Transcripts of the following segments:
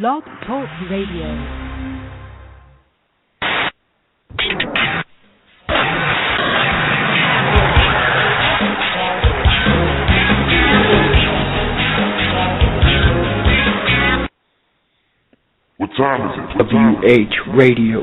Blog Talk Radio. What time is it? WH Radio.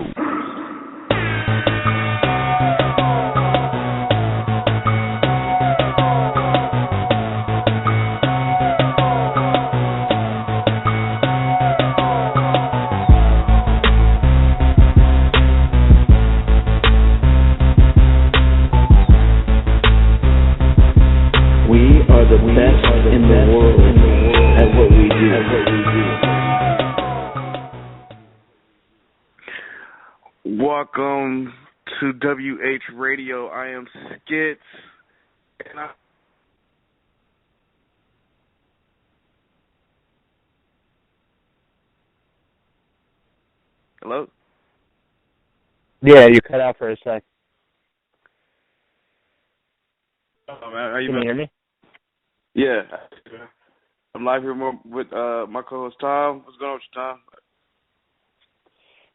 We are the best in the world at what we do. Welcome to WH Radio. I am Skits. And Hello? Yeah, you cut out for a sec. Oh, man, are you Can you hear me? Yeah. I'm live here with my co-host Tom. What's going on with you, Tom?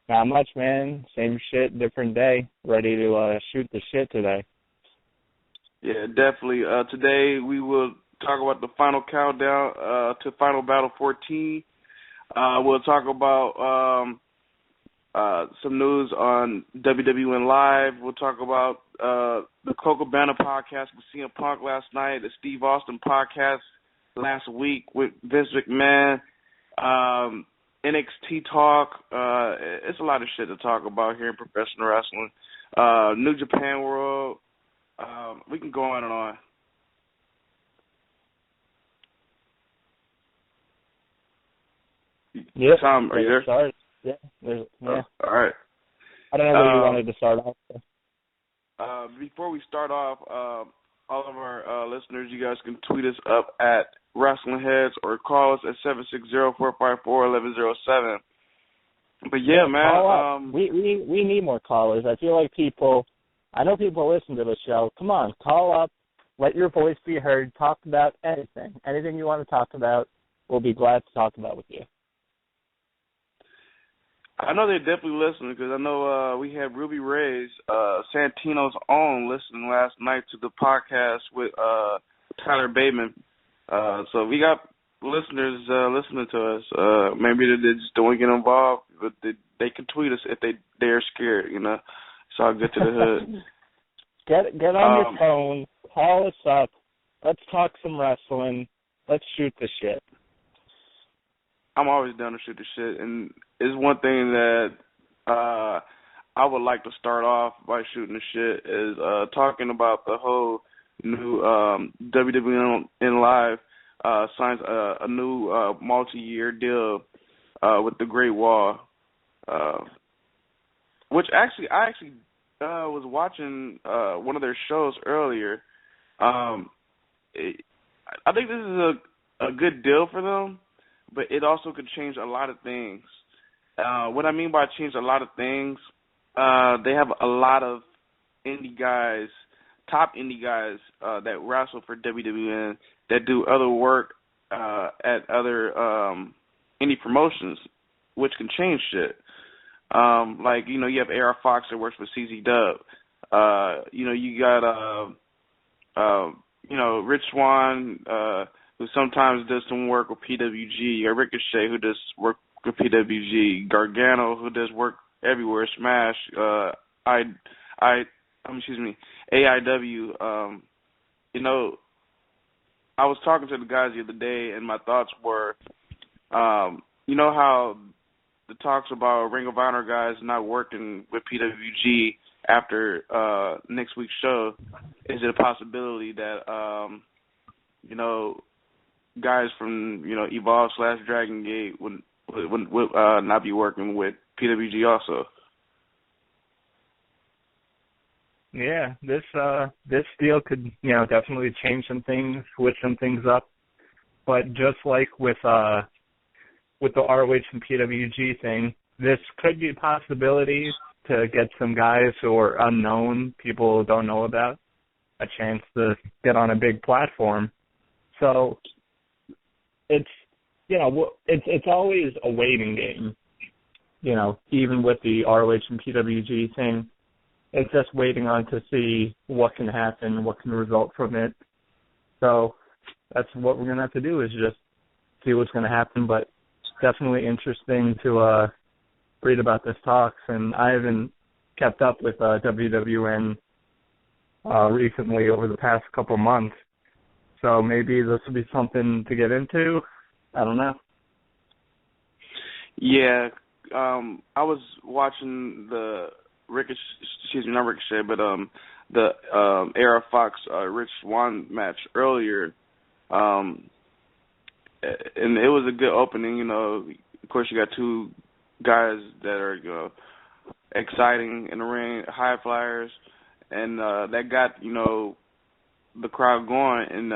Not much, man. Same shit, different day. Ready to shoot the shit today. Yeah, definitely. Today we will talk about the final countdown to Final Battle 14. We'll talk about some news on WWNLive. We'll talk about the Coco Cabana podcast with CM Punk last night, the Steve Austin podcast last week with Vince McMahon. NXT talk. It's a lot of shit to talk about here in professional wrestling. New Japan World. We can go on and on. Yeah. Tom, are you there? Start. Yeah. Yeah. All right. I don't know what you wanted to start off with. Before we start off, all of our listeners, you guys can tweet us up at Wrestling Heads or call us at 760-454-1107. But yeah, man, we need more callers. I feel like I know people listen to the show. Come on, call up, let your voice be heard, talk about anything you want to talk about. We'll be glad to talk about with you. I know they're definitely listening because I know we had Ruby Ray's, Santino's own, listening last night to the podcast with Tyler Bateman. So we got listeners listening to us. Maybe they just don't want to get involved, but they can tweet us if they're scared, you know. So I'll get to the hood. Get on your phone, call us up. Let's talk some wrestling. Let's shoot the shit. I'm always down to shoot the shit, and it's one thing that I would like to start off by shooting the shit is talking about the whole new WWNLive signs a new multi-year deal with the Great Wall, which I was watching one of their shows earlier. I think this is a good deal for them, but it also could change a lot of things. What I mean by change a lot of things, they have a lot of indie guys, top indie guys that wrestle for WWN that do other work at other indie promotions, which can change shit. Like, you know, you have AR Fox that works for CZ Dub. You know, you got, Rich Swan, who sometimes does some work with PWG. You got Ricochet, who does work with PWG. Gargano, who does work everywhere. Smash. AIW. You know, I was talking to the guys the other day, and my thoughts were, you know how the talks about Ring of Honor guys not working with PWG after next week's show, is it a possibility that, you know, guys from, you know, Evolve/Dragon Gate would not be working with PWG also? Yeah, this deal could, you know, definitely change some things, switch some things up. But just like with the ROH and PWG thing, this could be a possibility to get some guys who are unknown, people don't know about, a chance to get on a big platform. So it's it's always a waiting game. Even with the ROH and PWG thing, it's just waiting on to see what can happen, what can result from it. So that's what we're going to have to do, is just see what's going to happen. But definitely interesting to read about this talks. And I haven't kept up with WWN recently over the past couple months. So maybe this will be something to get into. I don't know. Yeah. I was watching the not Ricochet, but the AR Fox Rich Swann match earlier, and it was a good opening. Of course, you got two guys that are exciting in the ring, high flyers, and that got the crowd going in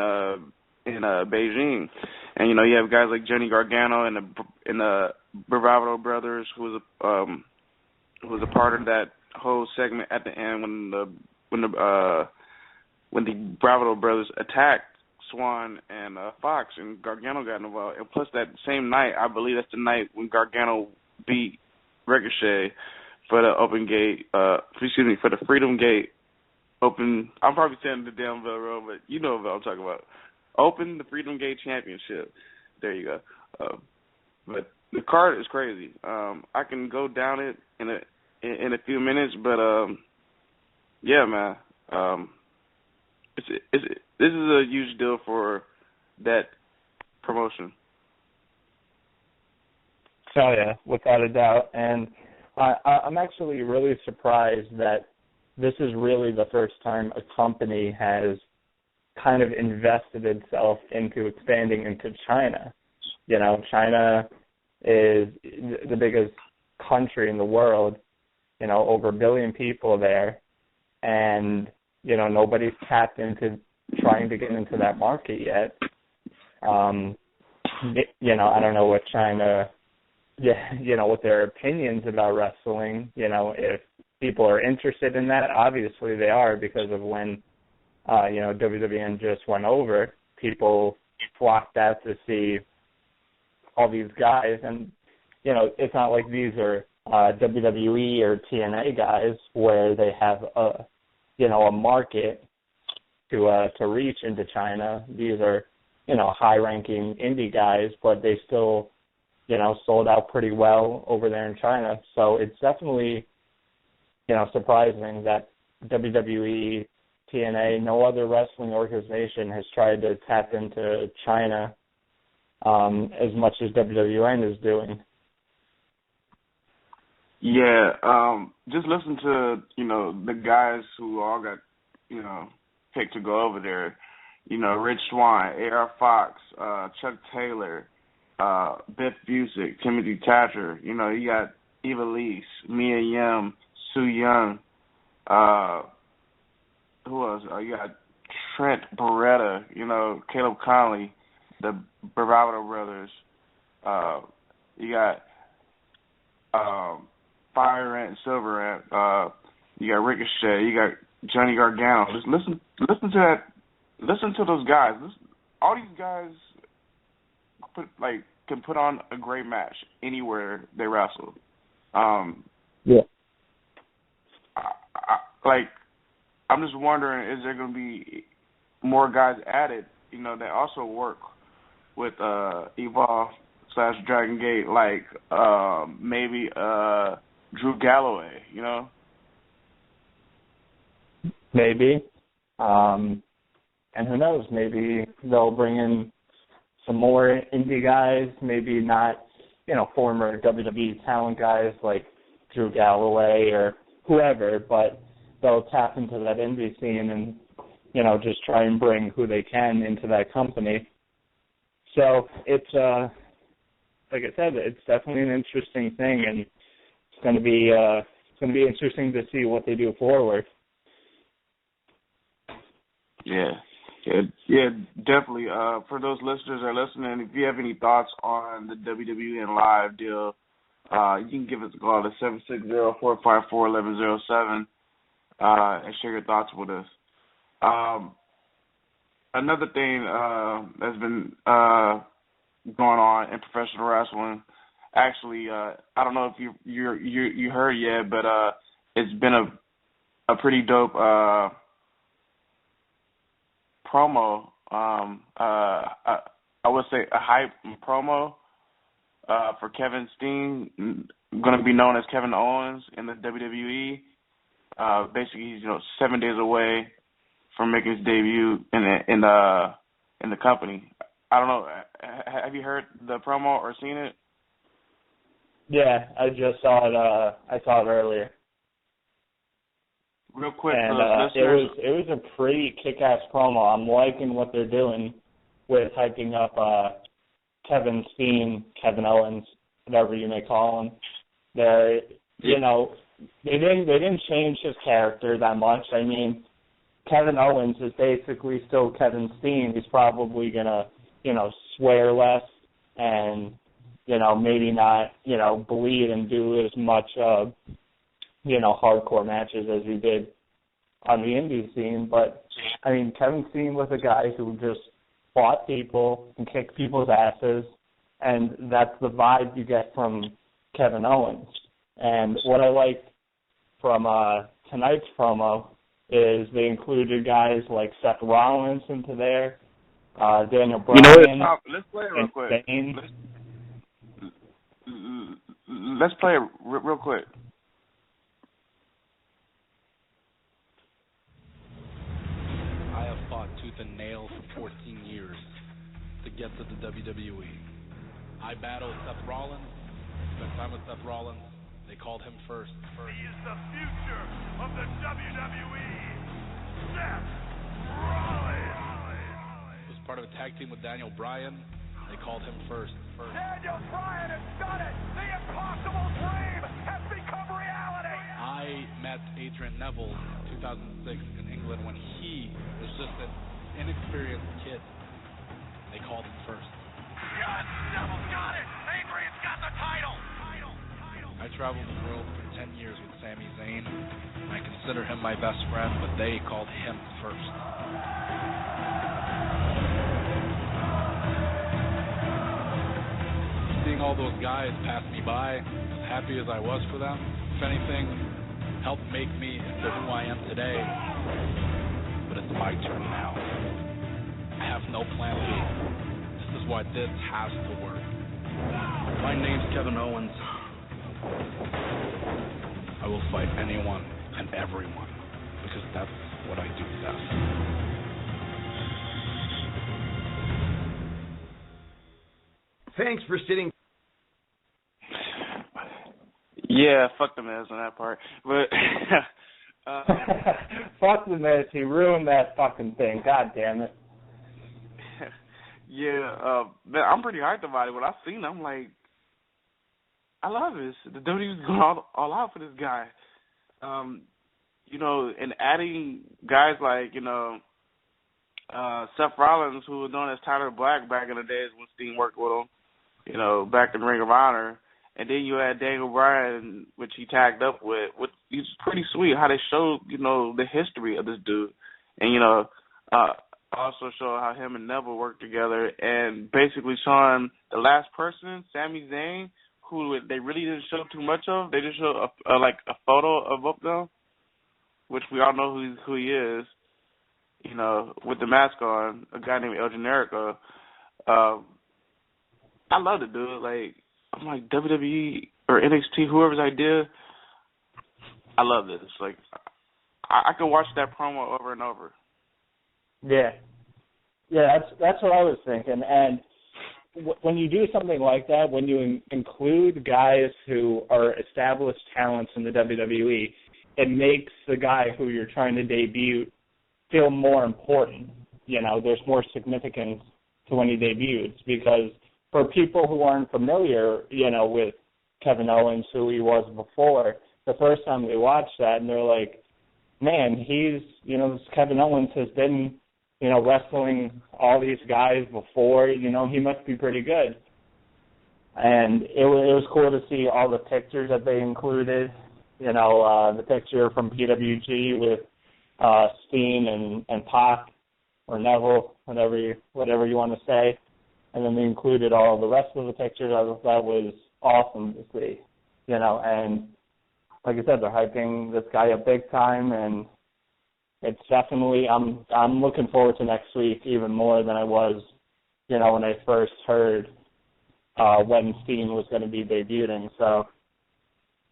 Beijing. And you have guys like Johnny Gargano and the Bravado Brothers, who was a part of that whole segment at the end when the Bravado Brothers attacked Swan and Fox, and Gargano got involved. And plus, that same night, I believe that's the night when Gargano beat Ricochet for the for the Freedom Gate Open. I'm probably saying the damn bell wrong, but you know what I'm talking about. Open the Freedom Gate Championship. There you go. But the card is crazy. I can go down it in a few minutes, but yeah, man. This is a huge deal for that promotion. Oh yeah, without a doubt. And I'm actually really surprised that this is really the first time a company has kind of invested itself into expanding into China. China is the biggest country in the world, over 1 billion people there, and, nobody's tapped into trying to get into that market yet. I don't know what China, what their opinions about wrestling, if people are interested in that. Obviously they are, because of when WWN just went over, people flocked out to see all these guys. And, it's not like these are WWE or TNA guys where they have a market to reach into China. These are, high-ranking indie guys, but they still, sold out pretty well over there in China. So it's definitely, surprising that WWE, TNA, no other wrestling organization has tried to tap into China as much as WWN is doing. Yeah, just listen to, the guys who all got, picked to go over there. Rich Swann, AR Fox, Chuck Taylor, Biff Busick, Timothy Thatcher. You got Eva Lise, Mia Yim, Sue Young. Who else? You got Trent Beretta, Caleb Conley, the Bravado Brothers. You got Fire Ant and Silver Ant. You got Ricochet. You got Johnny Gargano. Just listen to that. Listen to those guys. All these guys can put on a great match anywhere they wrestle. Yeah. I'm just wondering, is there going to be more guys added, that also work with Evolve / Dragon Gate, like maybe Drew Galloway, Maybe. And who knows, maybe they'll bring in some more indie guys, maybe not, former WWE talent guys like Drew Galloway or whoever, but they'll tap into that indie scene and, just try and bring who they can into that company. So it's, like I said, it's definitely an interesting thing, and it's going to be interesting to see what they do forward. Yeah, definitely. For those listeners that are listening, if you have any thoughts on the WWNLive Deal, you can give us a call at 760-454-1107 and share your thoughts with us. Another thing that's been going on in professional wrestling. Actually, I don't know if you heard yet, but it's been a pretty dope promo. I would say a hype promo for Kevin Steen, going to be known as Kevin Owens in the WWE. Basically, he's 7 days away from making his debut in the company. I don't know. Have you heard the promo or seen it? Yeah, I just saw it. I saw it earlier. Real quick, and it was a pretty kick-ass promo. I'm liking what they're doing with hyping up Kevin Steen, Kevin Owens, whatever you may call him. They didn't change his character that much. I mean, Kevin Owens is basically still Kevin Steen. He's probably gonna, swear less and, maybe not, bleed and do as much, hardcore matches as he did on the indie scene. But, I mean, Kevin Steen was a guy who just fought people and kicked people's asses, and that's the vibe you get from Kevin Owens. And what I like from tonight's promo is they included guys like Seth Rollins into there, Daniel Bryan. Let's play it real quick. Let's play it real quick. I have fought tooth and nail for 14 years to get to the WWE. I battled Seth Rollins, spent time with Seth Rollins. They called him first. He is the future of the WWE. Seth Rollins. Was part of a tag team with Daniel Bryan. They called him first. Daniel Bryan has done it. The impossible dream has become reality. I met Adrian Neville in 2006 in England when he was just an inexperienced kid. They called him first. Yes, Neville's got it. Adrian's got the title. I traveled the world for 10 years with Sami Zayn. I consider him my best friend, but they called him first. Seeing all those guys pass me by, as happy as I was for them, if anything, helped make me into who I am today. But it's my turn now. I have no plan B. This is why this has to work. My name's Kevin Owens. I will fight anyone and everyone because that's what I do best. Thanks for sitting. Yeah, fuck the Miz on that part. But fuck the Miz, he ruined that fucking thing. God damn it. Yeah, man, I'm pretty hyped about it. When I seen it, I'm like, I love this. The WWE's going all out for this guy. And adding guys like, Seth Rollins, who was known as Tyler Black back in the days when Steen worked with him, back in Ring of Honor. And then you had Daniel Bryan, which he tagged up with. It's pretty sweet how they showed, the history of this dude. And, also show how him and Neville worked together. And basically showing the last person, Sami Zayn, who they really didn't show too much of. They just showed a photo of both of them, which we all know who he is, with the mask on, a guy named El Generico. I love it, dude. Like, I'm like, WWE or NXT, whoever's idea, I love this. Like, I could watch that promo over and over. Yeah, that's what I was thinking. And when you do something like that, when you include guys who are established talents in the WWE, it makes the guy who you're trying to debut feel more important. There's more significance to when he debuts, because for people who aren't familiar, with Kevin Owens, who he was before, the first time they watch that, and they're like, man, he's, this Kevin Owens has been, wrestling all these guys before, he must be pretty good. And it was cool to see all the pictures that they included, the picture from PWG with Steen and Pac, or Neville, whatever you want to say. and then they included all the rest of the pictures. I thought that was awesome to see, and like I said, they're hyping this guy up big time, and it's definitely, I'm looking forward to next week even more than I was, when I first heard when Steen was going to be debuting. So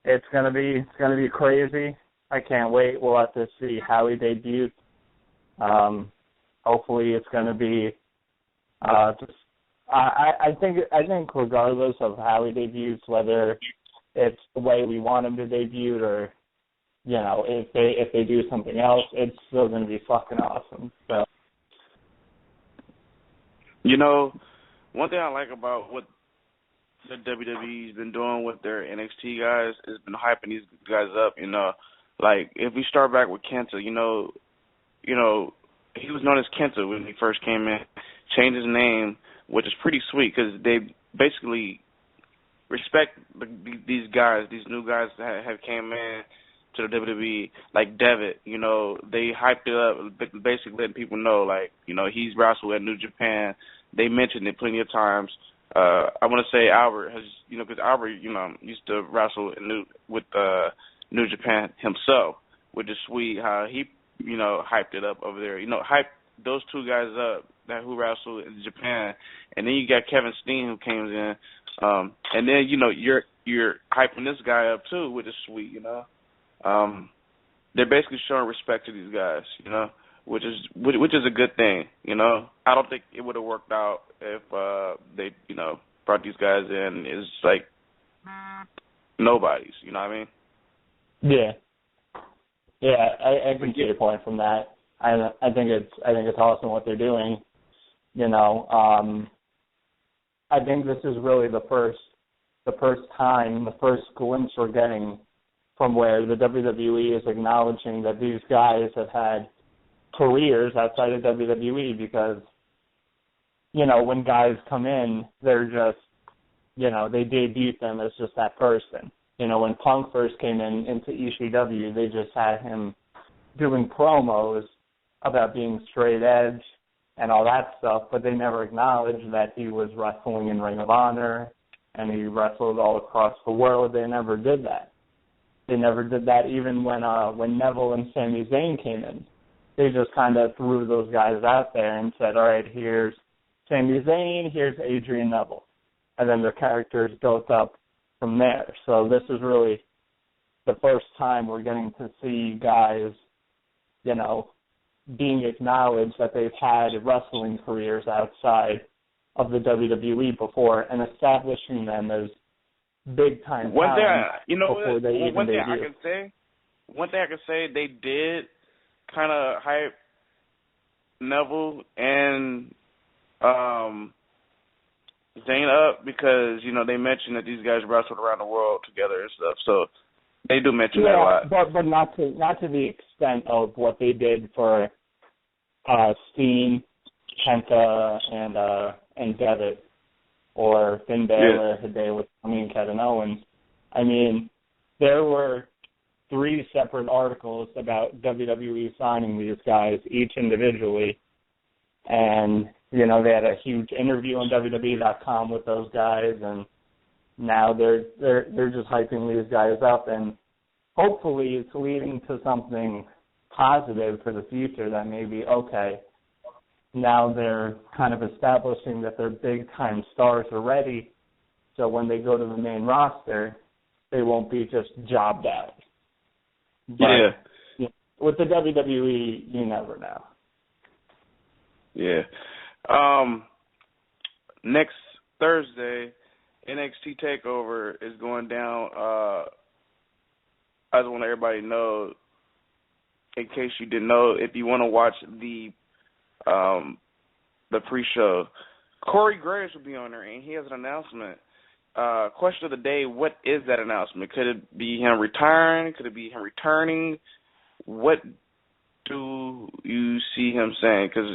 it's gonna be crazy. I can't wait. We'll have to see how he debuts. Hopefully, it's gonna be just. I think regardless of how he debuts, whether it's the way we want him to debut or if they do something else, it's still gonna be fucking awesome. So. One thing I like about what the WWE's been doing with their NXT guys has been hyping these guys up. Like if we start back with Kenta, he was known as Kenta when he first came in, changed his name, which is pretty sweet because they basically respect these guys, these new guys that have came in to the WWE, like Devitt. They hyped it up, basically letting people know, like, he's wrestled at New Japan. They mentioned it plenty of times. I want to say Albert has, because Albert, used to wrestle with New Japan himself, which is sweet how he, hyped it up over there. Hyped those two guys up who wrestled in Japan, and then you got Kevin Steen who came in, and then you're hyping this guy up too, which is sweet. They're basically showing respect to these guys, which is a good thing. I don't think it would have worked out if they brought these guys in. It's like nobody's. You know what I mean? Yeah, I can see your point from that. I think it's awesome what they're doing. I think this is really the first glimpse we're getting from where the WWE is acknowledging that these guys have had careers outside of WWE, because when guys come in, they're just they debut them as just that person. When Punk first came into ECW, they just had him doing promos about being straight edge and all that stuff, but they never acknowledged that he was wrestling in Ring of Honor and he wrestled all across the world. They never did that. They never did that even when Neville and Sami Zayn came in. They just kind of threw those guys out there and said, all right, here's Sami Zayn, here's Adrian Neville. And then their characters built up from there. So this is really the first time we're getting to see guys, being acknowledged that they've had wrestling careers outside of the WWE before and establishing them as big-time talent before they even debut. One thing I can say, they did kind of hype Neville and Zayn up because, they mentioned that these guys wrestled around the world together and stuff. So they do mention that a lot. But not to the extent of what they did for Steen, Kenta, and Devitt, or Finn Balor, Hideo Itami, and Kevin Owens. I mean, there were 3 separate articles about WWE signing these guys, each individually, and they had a huge interview on WWE.com with those guys, and now they're just hyping these guys up, and hopefully it's leading to something positive for the future that maybe, okay, now they're kind of establishing that they're big-time stars already, so when they go to the main roster, they won't be just jobbed out. But with the WWE, you never know. Yeah. Next Thursday, NXT TakeOver is going down. I just want everybody to know, in case you didn't know, if you want to watch the pre-show, Corey Graves will be on there, and he has an announcement. Question of the day, what is that announcement? Could it be him retiring? Could it be him returning? What do you see him saying? Because,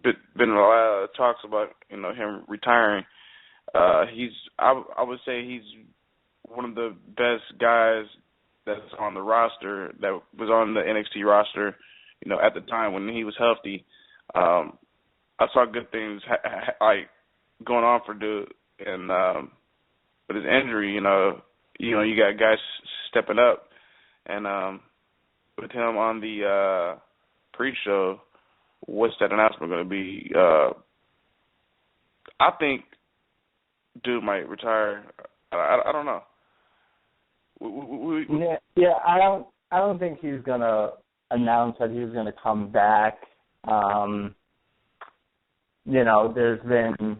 there's been a lot of talks about, him retiring. I would say he's one of the best guys that's on the roster, that was on the NXT roster, at the time when he was healthy. I saw good things, going on for dude, and with his injury, you got guys stepping up, and with him on the pre-show, what's that announcement going to be? I think dude might retire. I don't know. Yeah, I don't think he's gonna announce that he's gonna come back. There's been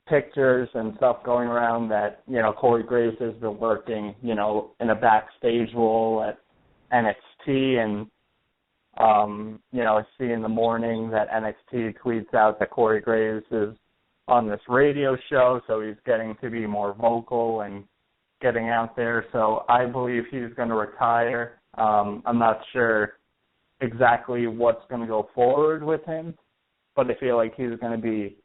pictures and stuff going around that, Corey Graves has been working, in a backstage role at NXT, and I see in the morning that NXT tweets out that Corey Graves is on this radio show, so he's getting to be more vocal and getting out there. So I believe he's going to retire. I'm not sure exactly what's going to go forward with him, but I feel like he's going to be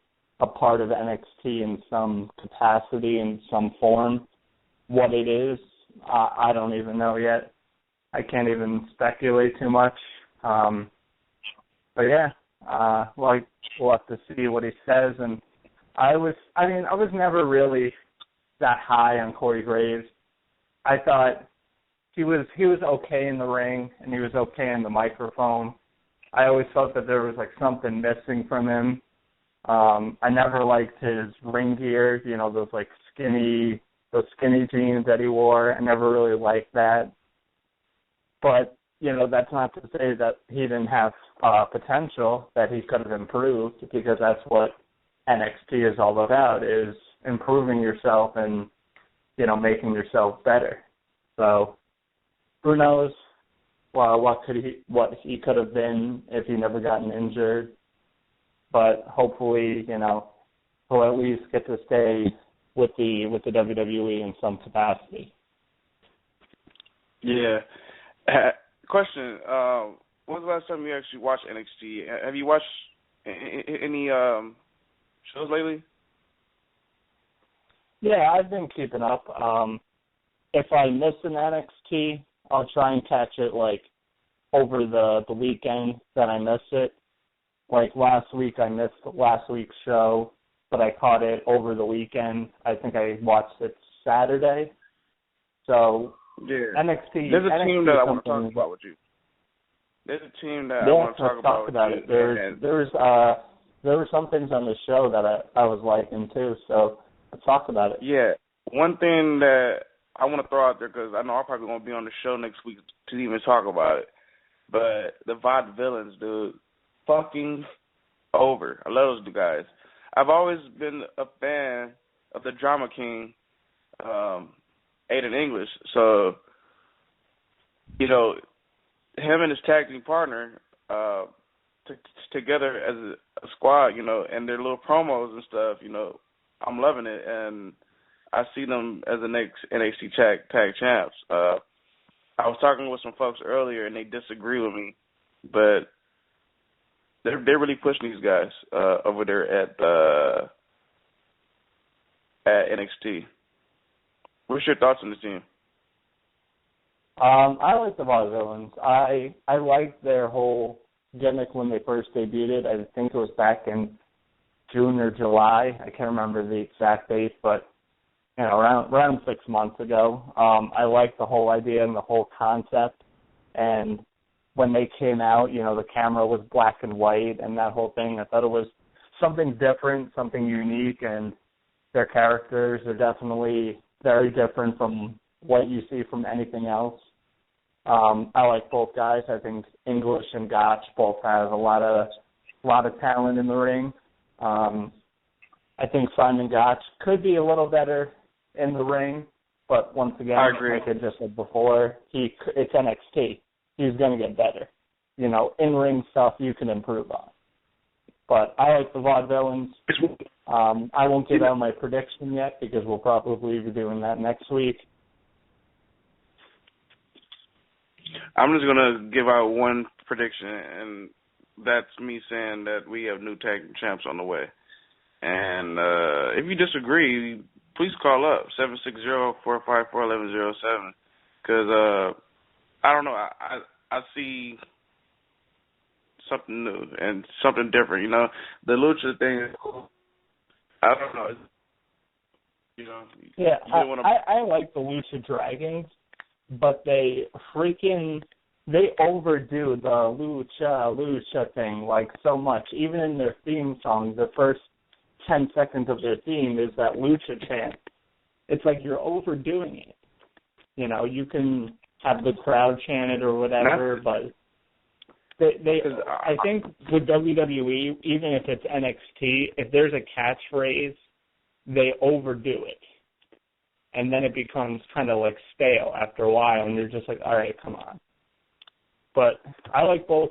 a part of NXT in some capacity, in some form. What it is, I don't even know yet. I can't even speculate too much. But yeah, we'll have to see what he says. And I was never really that high on Corey Graves. I thought he was okay in the ring and he was okay in the microphone. I always felt that there was something missing from him. I never liked his ring gear, those skinny jeans that he wore. I never really liked that. But, that's not to say that he didn't have potential, that he could have improved, because that's what NXT is all about, is improving yourself and, making yourself better. So who knows what he could have been if he never gotten injured. But hopefully, he'll at least get to stay with the WWE in some capacity. Yeah. Question, when was the last time you actually watched NXT? Have you watched any shows lately? Yeah, I've been keeping up. If I miss an NXT, I'll try and catch it over the weekend that I miss it. Last week, I missed last week's show, but I caught it over the weekend. I think I watched it Saturday. So yeah, NXT. There's a team that I want to talk about with you. There's a team that I want to talk about with you. There were some things on the show that I was liking too. So let's talk about it. Yeah, one thing that I want to throw out there, because I know I'm probably going to be on the show next week to even talk about it, but the Vaudevillains, dude, fucking over. I love those guys. I've always been a fan of the Drama King, Aiden English. So, him and his tag team partner together as a squad, and their little promos and stuff, I'm loving it. And I see them as the next NXT tag champs. I was talking with some folks earlier, and they disagree with me, but they're really pushing these guys over there at NXT. What's your thoughts on the team? I like the Vaudevillains. I liked their whole gimmick when they first debuted. I think it was back in June or July. I can't remember the exact date, but around 6 months ago. I liked the whole idea and the whole concept. And when they came out, the camera was black and white and that whole thing. I thought it was something different, something unique, and their characters are definitely very different from what you see from anything else. I like both guys. I think English and Gotch both have a lot of talent in the ring. I think Simon Gotch could be a little better in the ring, but once again, I agree. Like I just said before, it's NXT. He's going to get better. In-ring stuff you can improve on. But I like the Vaudevillains. I won't give out my prediction yet because we'll probably be doing that next week. I'm just going to give out one prediction, and that's me saying that we have new tag champs on the way. And if you disagree, please call up, 760-454-1107, because I don't know, I see something new and something different. The Lucha thing is cool, I don't know. You know. Yeah, you wanna... I like the Lucha Dragons, but they overdo the Lucha thing like so much. Even in their theme song, the first 10 seconds of their theme is that Lucha chant. It's like you're overdoing it. You know, you can have the crowd chant it or whatever, but I think with WWE, even if it's NXT, if there's a catchphrase, they overdo it. And then it becomes kind of like stale after a while, and you're just like, all right, come on. But I like both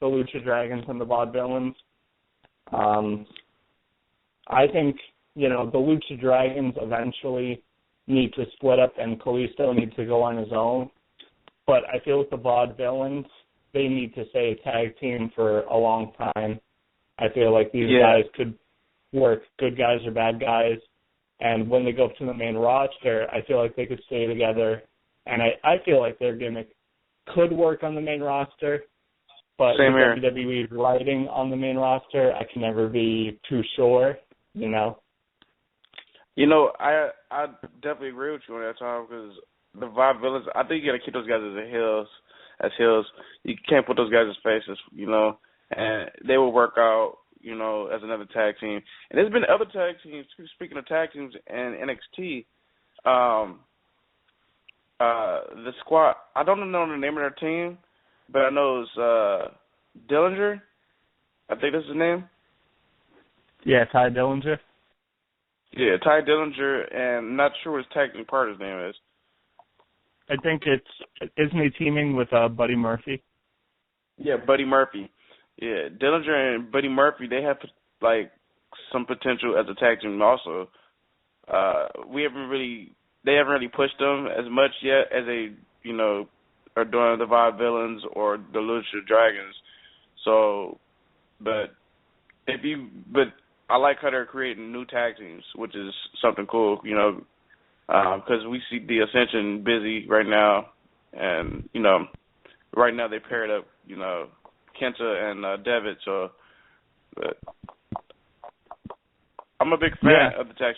the Lucha Dragons and the Vaudevillains. I think, you know, the Lucha Dragons eventually need to split up and Kalisto needs to go on his own. But I feel with the Vaudevillains, they need to stay a tag team for a long time. I feel like these guys could work, good guys or bad guys. And when they go up to the main roster, I feel like they could stay together. And I feel like their gimmick could work on the main roster. But with WWE's writing on the main roster, I can never be too sure, you know. You know, I definitely agree with you on that, Tom, because the Vaudevillains, I think you got to keep those guys as heels. You can't put those guys as faces, you know, and they will work out, you know, as another tag team. And there's been other tag teams, speaking of tag teams and NXT, the squad, I don't know the name of their team, but I know it's Dillinger. I think that's his name. Yeah, Ty Dillinger. Yeah, Ty Dillinger, and I'm not sure what his tag team partner's name is. I think isn't he teaming with Buddy Murphy? Yeah, Buddy Murphy. Yeah, Dillinger and Buddy Murphy, they have like some potential as a tag team also. They haven't really pushed them as much yet as they, you know, are doing the Vaudevillains or the Lucha Dragons. So, but I like how they're creating new tag teams, which is something cool, you know, because we see the Ascension busy right now, and, you know, right now they paired up, you know, Kenta and Devitt, so but I'm a big fan of the tag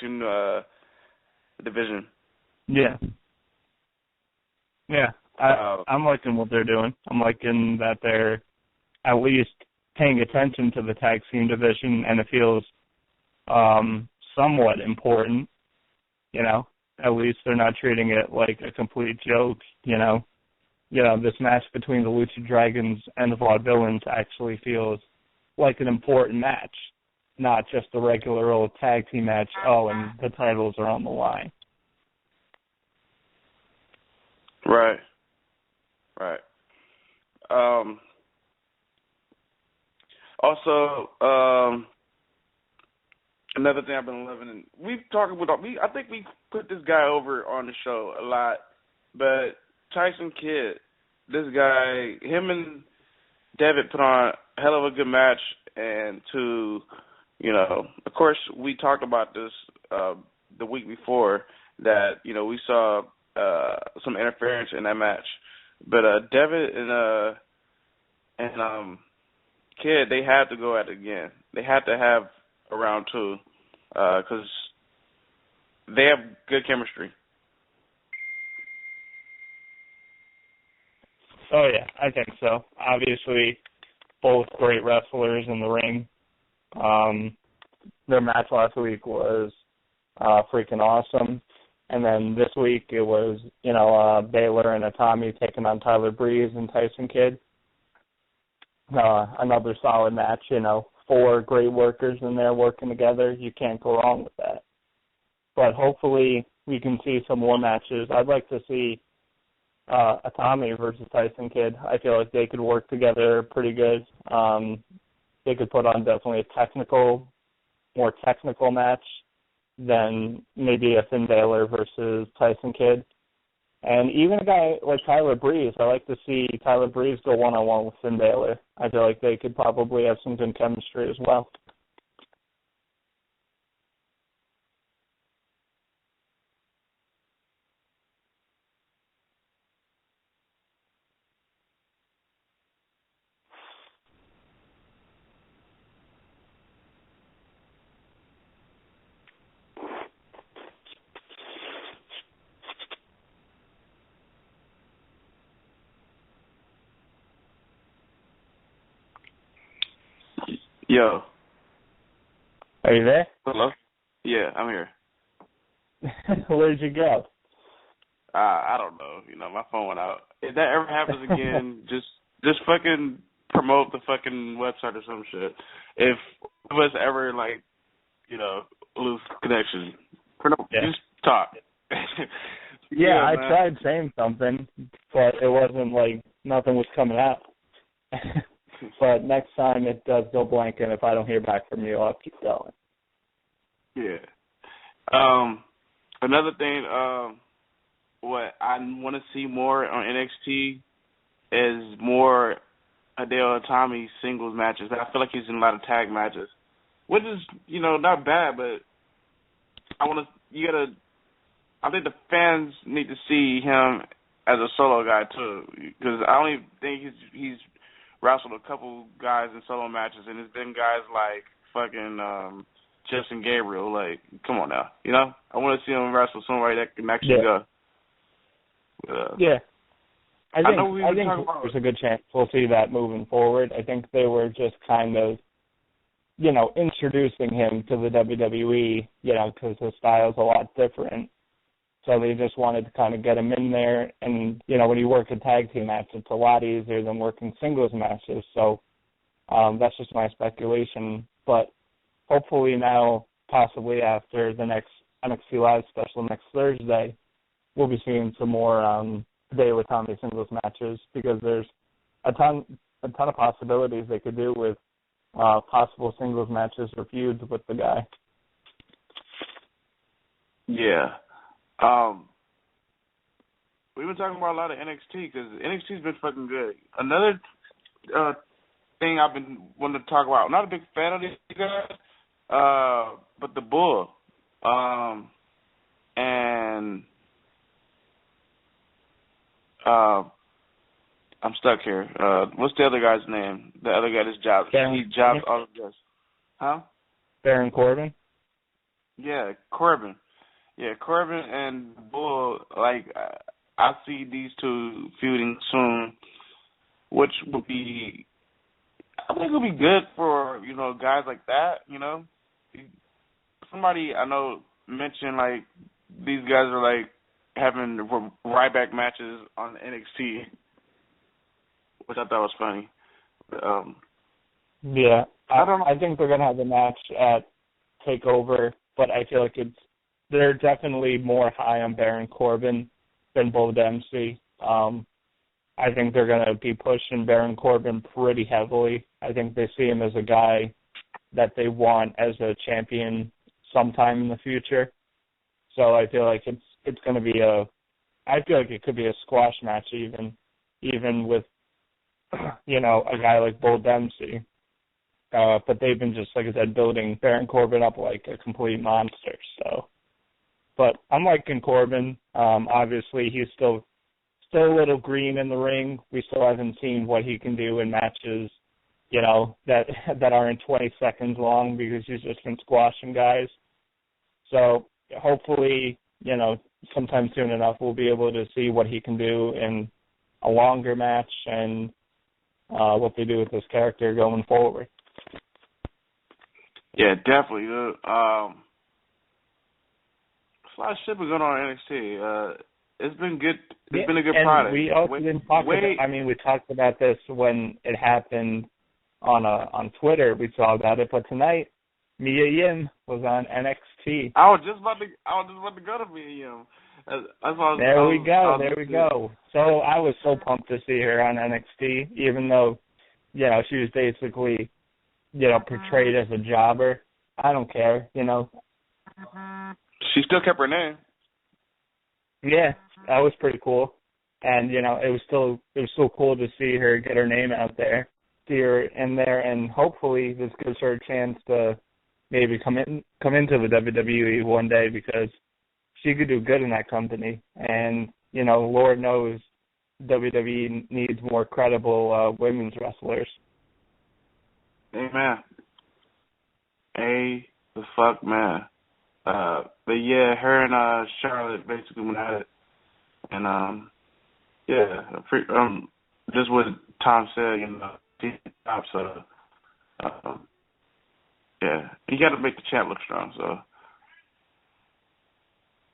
team division. Yeah. Yeah, I'm liking what they're doing. I'm liking that they're at least paying attention to the tag team division, and it feels somewhat important, you know. At least they're not treating it like a complete joke, you know. You know, this match between the Lucha Dragons and the Vaudevillains actually feels like an important match, not just a regular old tag team match, and the titles are on the line. Right. Also, another thing I've been loving, and we've talked about, I think we put this guy over on the show a lot, but Tyson Kidd, this guy, him and Devitt put on a hell of a good match, and you know, of course, we talked about this the week before, that, you know, we saw some interference in that match, but Devitt and Kidd, they had to go at it again. They had to have a round two because they have good chemistry. Oh, yeah, I think so. Obviously, both great wrestlers in the ring. Their match last week was freaking awesome. And then this week it was, you know, Baylor and Atami taking on Tyler Breeze and Tyson Kidd. Another solid match, you know, 4 great workers in there working together. You can't go wrong with that. But hopefully we can see some more matches. I'd like to see Atami versus Tyson Kidd. I feel like they could work together pretty good. They could put on definitely a more technical match than maybe a Finn Balor versus Tyson Kidd. And even a guy like Tyler Breeze, I like to see Tyler Breeze go one-on-one with Finn Balor. I feel like they could probably have some good chemistry as well. Yo. Are you there? Hello? Yeah, I'm here. Where'd you go? I don't know. You know, my phone went out. If that ever happens again, just fucking promote the fucking website or some shit. If one of us ever, like, you know, lose connection, just talk. Yeah, I man. tried saying something, but it wasn't like nothing was coming out. But next time it does go blank, and if I don't hear back from you, I'll keep going. Yeah. Another thing, what I want to see more on NXT is more Hideo Itami singles matches. I feel like he's in a lot of tag matches, which is, you know, not bad, but I think the fans need to see him as a solo guy too, because I don't even think he's wrestled a couple guys in solo matches, and it's been guys like fucking Justin Gabriel. Like, come on now, you know? I want to see him wrestle somebody that can actually go. I think there's a good chance we'll see that moving forward. I think they were just kind of, you know, introducing him to the WWE, you know, because his style's a lot different. So they just wanted to kind of get him in there. And, you know, when you work a tag team match, it's a lot easier than working singles matches. So that's just my speculation. But hopefully now, possibly after the next NXT Live special next Thursday, we'll be seeing some more Hideo Itami singles matches, because there's a ton of possibilities they could do with possible singles matches or feuds with the guy. Yeah. We've been talking about a lot of NXT because NXT's been fucking good. Another thing I've been wanting to talk about, I'm not a big fan of these guys, but the Bull. And I'm stuck here. What's the other guy's name? The other guy that's jobbed. He jobbed all of this. Huh? Baron Corbin? Yeah, Corbin. Yeah, Corbin and Bull, like, I see these two feuding soon, which would be, I think it would be good for, you know, guys like that, you know. Somebody I know mentioned, like, these guys are, like, having Ryback matches on NXT, which I thought was funny. Yeah, I think they're going to have a match at TakeOver, but I feel like they're definitely more high on Baron Corbin than Bo Dempsey. I think they're going to be pushing Baron Corbin pretty heavily. I think they see him as a guy that they want as a champion sometime in the future. So I feel like it's going to be I feel like it could be a squash match even with, you know, a guy like Bo Dempsey. But they've been just, like I said, building Baron Corbin up like a complete monster. So, but I'm liking Corbin. Obviously, he's still a little green in the ring. We still haven't seen what he can do in matches, you know, that aren't 20 seconds long, because he's just been squashing guys. So hopefully, you know, sometime soon enough we'll be able to see what he can do in a longer match and what they do with this character going forward. Yeah, definitely. There's a lot of shit been going on in NXT. It's been good. It's been a good product. We also didn't talk about. I mean, we talked about this when it happened on Twitter. We saw about it, but tonight Mia Yim was on NXT. I was just about to go to Mia Yim. There we go. So I was so pumped to see her on NXT, even though, you know, she was basically, you know, portrayed as a jobber. I don't care, you know. She still kept her name. Yeah, that was pretty cool. And, you know, it was so cool to see her get her name out there, see her in there, and hopefully this gives her a chance to maybe come into the WWE one day, because she could do good in that company. And, you know, Lord knows WWE needs more credible women's wrestlers. Amen. The fuck, man. But yeah, her and Charlotte basically went at it. And just what Tom said, you know, top, so Yeah, you got to make the champ look strong. So,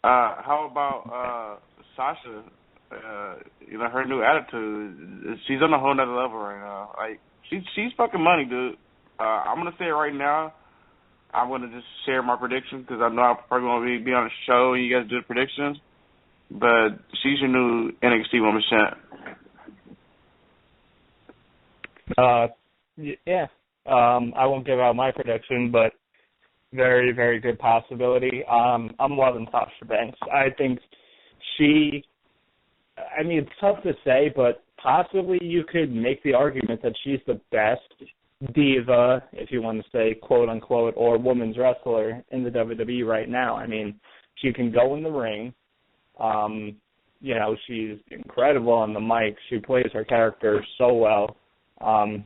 how about Sasha? Her new attitude. She's on a whole nother level right now. Like she's fucking money, dude. I'm gonna say it right now. I'm gonna just share my prediction because I know I'm probably gonna be on a show and you guys do the predictions. But she's your new NXT Women's Champ. Yeah. I won't give out my prediction, but very, very good possibility. I'm loving Sasha Banks. I think it's tough to say, but possibly you could make the argument that she's the best diva, if you want to say quote unquote, or women's wrestler in the WWE right now. I mean, she can go in the ring. She's incredible on the mic. She plays her character so well.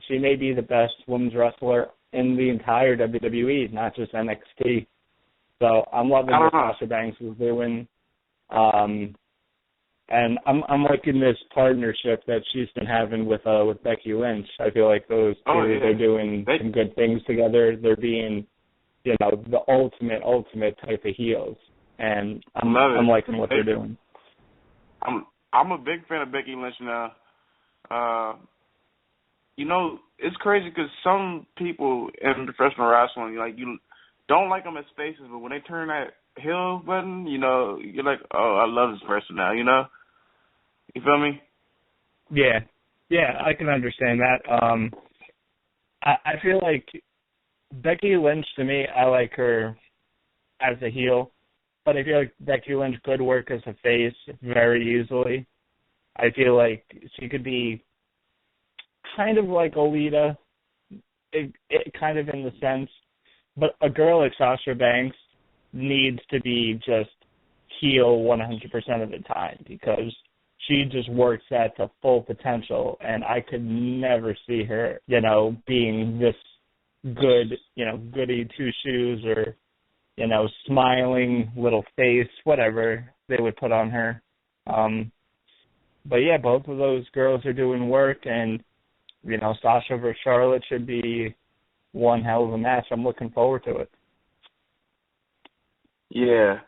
She may be the best women's wrestler in the entire WWE, not just NXT. So I'm loving what Sasha Banks is doing. And I'm liking this partnership that she's been having with Becky Lynch. I feel like those two, they're doing some good things together. They're being, the ultimate type of heels. And I'm liking what they're doing. I'm a big fan of Becky Lynch now. It's crazy because some people in professional wrestling, you don't like them as faces, but when they turn that heel button, you're like, oh, I love this person now, You feel me? Yeah, I can understand that. I feel like Becky Lynch, to me, I like her as a heel, but I feel like Becky Lynch could work as a face very easily. I feel like she could be kind of like Alita, kind of in the sense, but a girl like Sasha Banks needs to be just heel 100% of the time because she just works at the full potential, and I could never see her, being this good, goody two-shoes or, smiling little face, whatever they would put on her. But yeah, both of those girls are doing work, and, Sasha versus Charlotte should be one hell of a match. I'm looking forward to it. Yeah.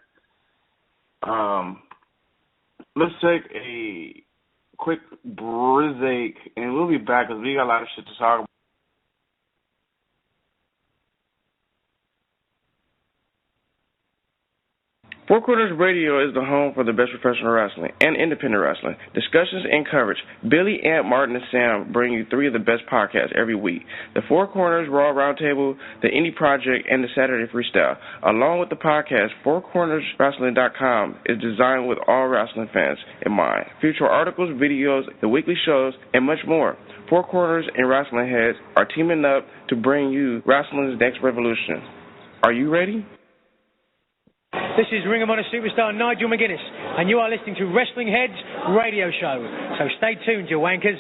Let's take a quick break, and we'll be back because we got a lot of shit to talk about. Four Corners Radio is the home for the best professional wrestling and independent wrestling. Discussions and coverage. Billy, Ant, Martin, and Sam bring you three of the best podcasts every week. The Four Corners Raw Roundtable, the Indie Project, and the Saturday Freestyle. Along with the podcast, FourCornersWrestling.com is designed with all wrestling fans in mind. Feature articles, videos, the weekly shows, and much more. Four Corners and Wrestling Heads are teaming up to bring you wrestling's next revolution. Are you ready? This is Ring of Honor superstar Nigel McGuinness, and you are listening to Wrestling Heads Radio Show. So stay tuned, you wankers.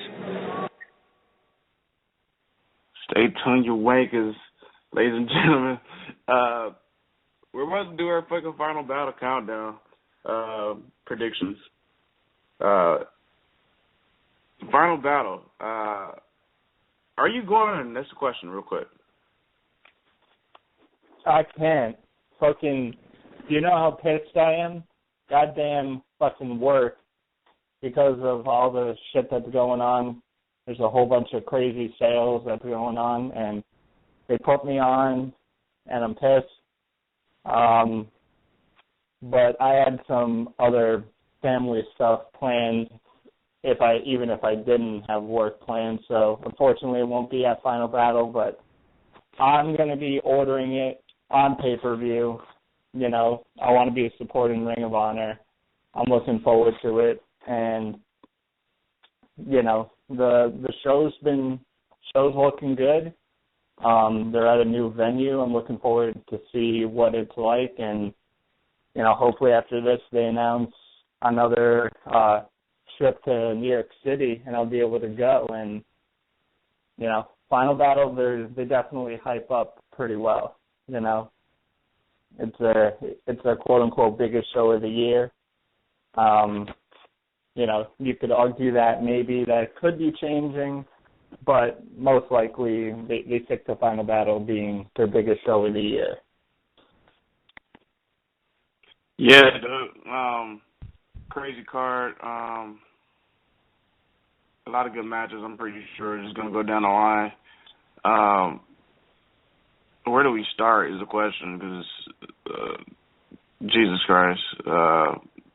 Stay tuned, you wankers, ladies and gentlemen. We're about to do our fucking final battle countdown predictions. Final battle. Are you going? That's the question, real quick. I can't. Fucking. Do you know how pissed I am? Goddamn fucking work because of all the shit that's going on. There's a whole bunch of crazy sales that's going on, and they put me on, and I'm pissed. But I had some other family stuff planned even if I didn't have work planned. So unfortunately it won't be at Final Battle, but I'm going to be ordering it on pay-per-view. I want to be supporting Ring of Honor. I'm looking forward to it, and the show's looking good. They're at a new venue. I'm looking forward to see what it's like, and hopefully after this they announce another trip to New York City, and I'll be able to go. And Final Battle, they definitely hype up pretty well. It's a quote unquote biggest show of the year. You could argue that maybe that could be changing but most likely they stick to Final Battle being their biggest show of the year. Yeah, dude. Crazy card. A lot of good matches, I'm pretty sure, just going to go down the line. Where do we start is the question, because Jesus Christ.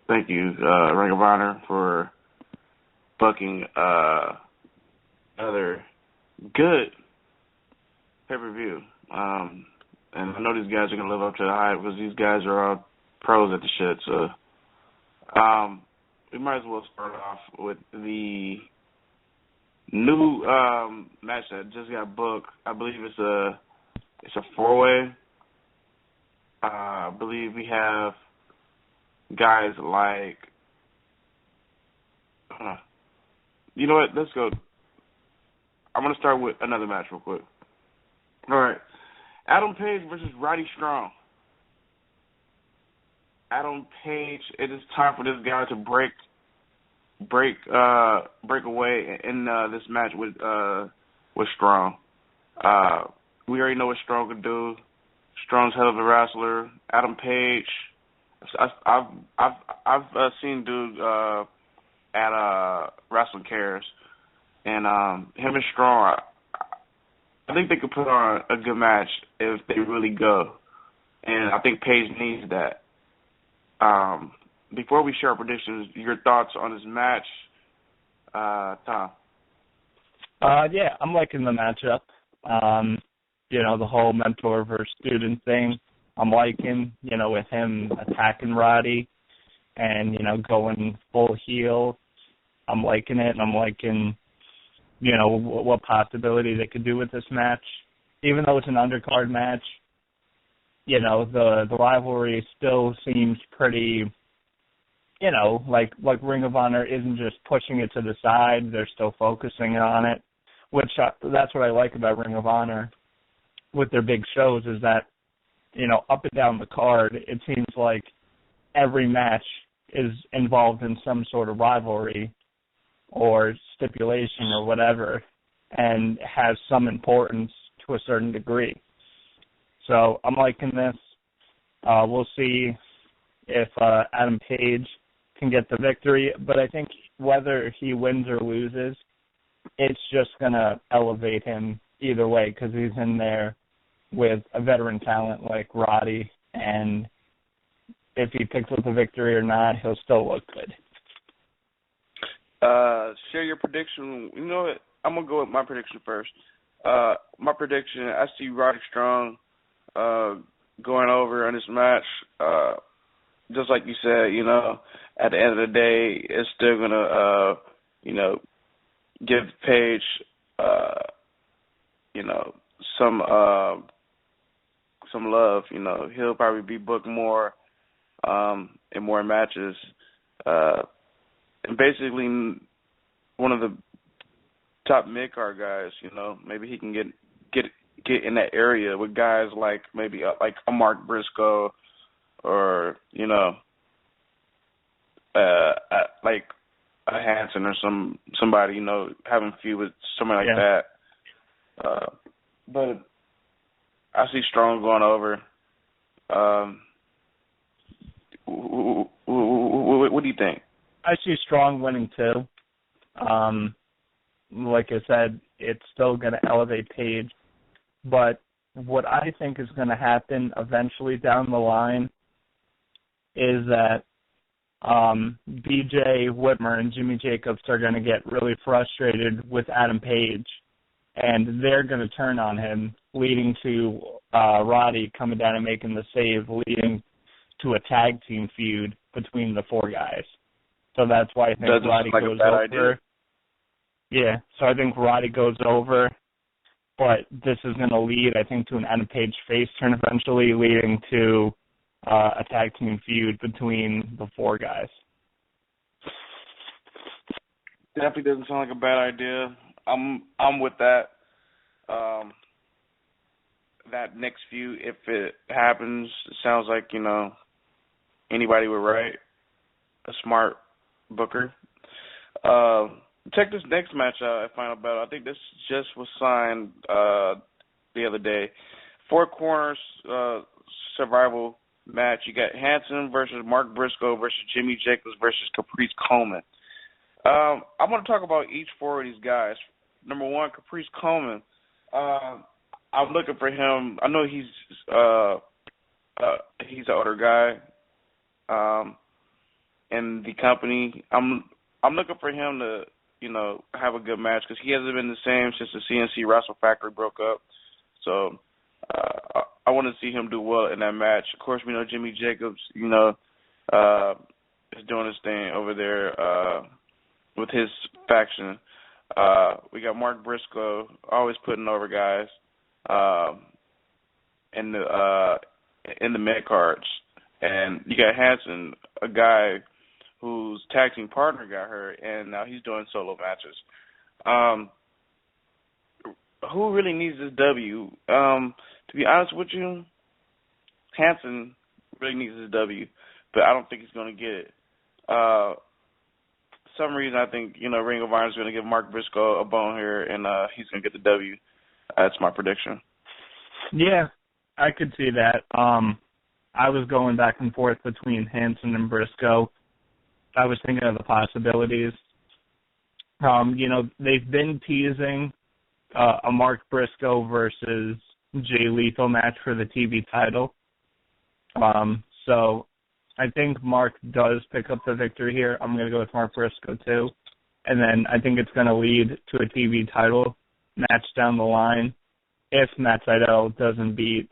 Thank you, Ring of Honor, for booking another good pay-per-view. And I know these guys are going to live up to the hype because these guys are all pros at the shit. So we might as well start off with the new match that just got booked. I believe it's a four-way. I believe we have guys like, you know what? Let's go. I'm going to start with another match real quick. All right. Adam Page versus Roddy Strong. Adam Page, it is time for this guy to break away in this match with Strong. We already know what Strong can do. Strong's hell of a wrestler. Adam Page, I've seen dude at Wrestling Cares, and him and Strong, I think they could put on a good match if they really go, and I think Page needs that. Before we share our predictions, your thoughts on this match, Tom? Yeah, I'm liking the matchup. The whole mentor versus student thing, I'm liking, with him attacking Roddy and, going full heel. I'm liking it, and I'm liking, what possibility they could do with this match. Even though it's an undercard match, the rivalry still seems pretty, like Ring of Honor isn't just pushing it to the side. They're still focusing on it, which that's what I like about Ring of Honor with their big shows is that, up and down the card, it seems like every match is involved in some sort of rivalry or stipulation or whatever and has some importance to a certain degree. So I'm liking this. We'll see if Adam Page can get the victory, but I think whether he wins or loses, it's just going to elevate him either way because he's in there with a veteran talent like Roddy, and if he picks up the victory or not, he'll still look good. Share your prediction. You know what? I'm going to go with my prediction first. My prediction, I see Roddy Strong going over in this match. Just like you said, at the end of the day, it's still going to, give Page, some love. He'll probably be booked more in more matches. And basically one of the top mid-card guys, maybe he can get in that area with guys like maybe like a Mark Briscoe or, like a Hanson or somebody, having a feud with somebody like that. But I see Strong going over. What do you think? I see Strong winning too. Like I said, it's still going to elevate Page. But what I think is going to happen eventually down the line is that BJ Whitmer and Jimmy Jacobs are going to get really frustrated with Adam Page, and they're going to turn on him, leading to Roddy coming down and making the save, leading to a tag team feud between the four guys. So that's why I think Roddy goes over. Idea. Yeah, so I think Roddy goes over, but this is going to lead, I think, to an Adam Page face turn eventually, leading to a tag team feud between the four guys. Definitely doesn't sound like a bad idea. I'm with that. That next feud, if it happens, it sounds like, anybody would write. A smart booker. check this next match out at Final Battle. I think this just was signed the other day. 4 corners survival match. You got Hanson versus Mark Briscoe versus Jimmy Jacobs versus Caprice Coleman. I want to talk about each 4 of these guys. Number 1, Caprice Coleman. I'm looking for him. I know he's an older guy in the company. I'm looking for him to, have a good match because he hasn't been the same since the CNC Wrestle Factory broke up. So I want to see him do well in that match. Of course, we know Jimmy Jacobs, is doing his thing over there with his faction. We got Mark Briscoe, always putting over guys in the mid cards, and you got Hanson, a guy whose tag team partner got hurt, and now he's doing solo matches. Who really needs this W? To be honest with you, Hanson really needs this W, but I don't think he's going to get it. Some reason I think, Ring of Honor is going to give Mark Briscoe a bone here, and he's going to get the W. That's my prediction. Yeah, I could see that. I was going back and forth between Hanson and Briscoe. I was thinking of the possibilities. They've been teasing a Mark Briscoe versus Jay Lethal match for the TV title. So I think Mark does pick up the victory here. I'm going to go with Mark Briscoe too. And then I think it's going to lead to a TV title match down the line if Matt Sydal doesn't beat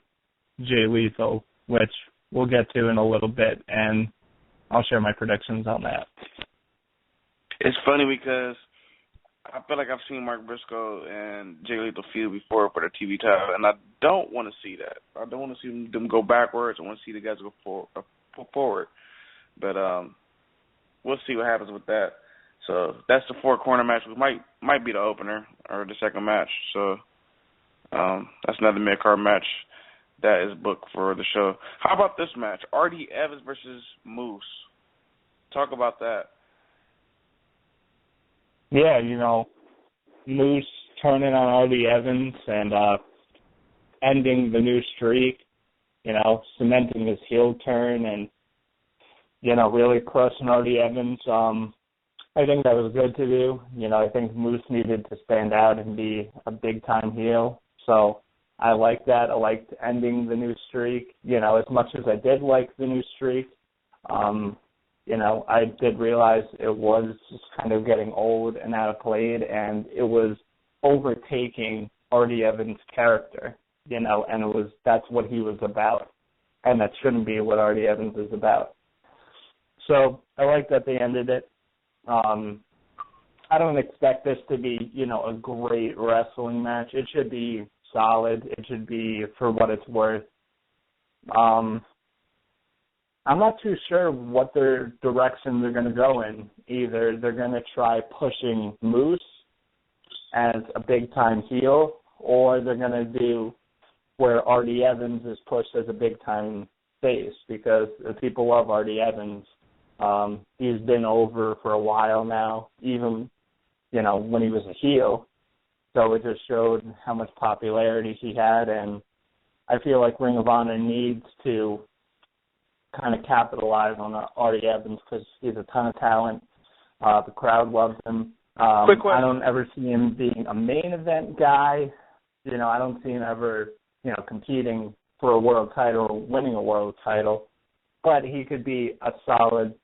Jay Lethal, which we'll get to in a little bit, and I'll share my predictions on that. It's funny because I feel like I've seen Mark Briscoe and Jay Lethal feud before for the TV title, and I don't want to see that. I don't want to see them go backwards. I want to see the guys go forward. But we'll see what happens with that. So that's the 4-corner match, which might be the opener or the second match. So that's another mid-card match that is booked for the show. How about this match? R.D. Evans versus Moose. Talk about that. Yeah, Moose turning on R.D. Evans and ending the new streak, cementing his heel turn and, really crushing R.D. Evans. I think that was good to do. I think Moose needed to stand out and be a big-time heel. So I like that. I liked ending the new streak. As much as I did like the new streak, I did realize it was just kind of getting old and out of play, and it was overtaking R.D. Evans' character, and that's what he was about, and that shouldn't be what R.D. Evans is about. So I like that they ended it. I don't expect this to be, a great wrestling match. It should be solid. It should be for what it's worth. I'm not too sure what their direction they're going to go in. Either they're going to try pushing Moose as a big-time heel, or they're going to do where R.D. Evans is pushed as a big-time face, because people love R.D. Evans. He's been over for a while now, even, when he was a heel. So it just showed how much popularity he had, and I feel like Ring of Honor needs to kind of capitalize on R.D. Evans because he's a ton of talent. The crowd loves him. Quick question. I don't ever see him being a main event guy. I don't see him ever, competing for a world title or winning a world title. But he could be a solid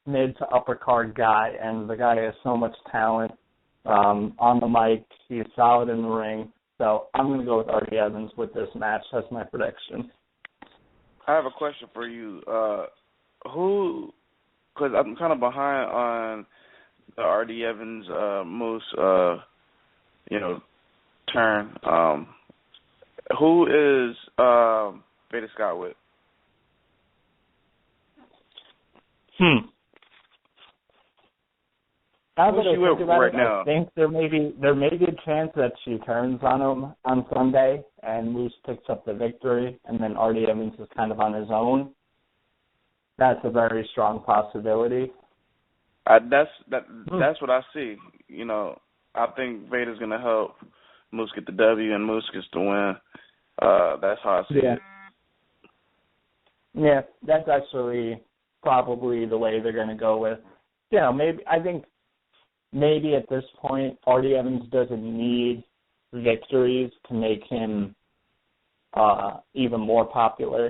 mid to upper card guy, and the guy has so much talent on the mic. He's solid in the ring. So I'm going to go with R.D. Evans with this match. That's my prediction. I have a question for you. Because I'm kind of behind on the R.D. Evans Moose, turn. Who is Veda Scott with? Now that I think about right it, now? I think there may be a chance that she turns on him on Sunday and Moose picks up the victory, and then R.D. Evans is kind of on his own. That's a very strong possibility. That's what I see. I think Vader's going to help Moose get the W and Moose gets the win. That's how I see it. Yeah, that's actually probably the way they're going to go with. I think maybe at this point, Artie Evans doesn't need victories to make him even more popular.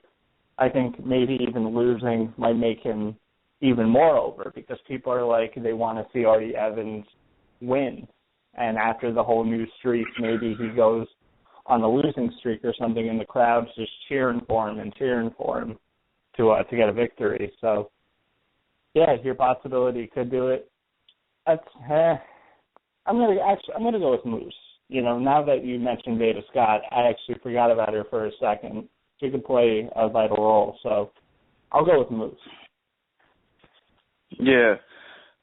I think maybe even losing might make him even more over because people are like, they want to see Artie Evans win. And after the whole new streak, maybe he goes on a losing streak or something, and the crowd's just cheering for him to get a victory. So, yeah, your possibility could do it. I'm gonna go with Moose. Now that you mentioned Veda Scott, I actually forgot about her for a second. She could play a vital role, so I'll go with Moose. Yeah,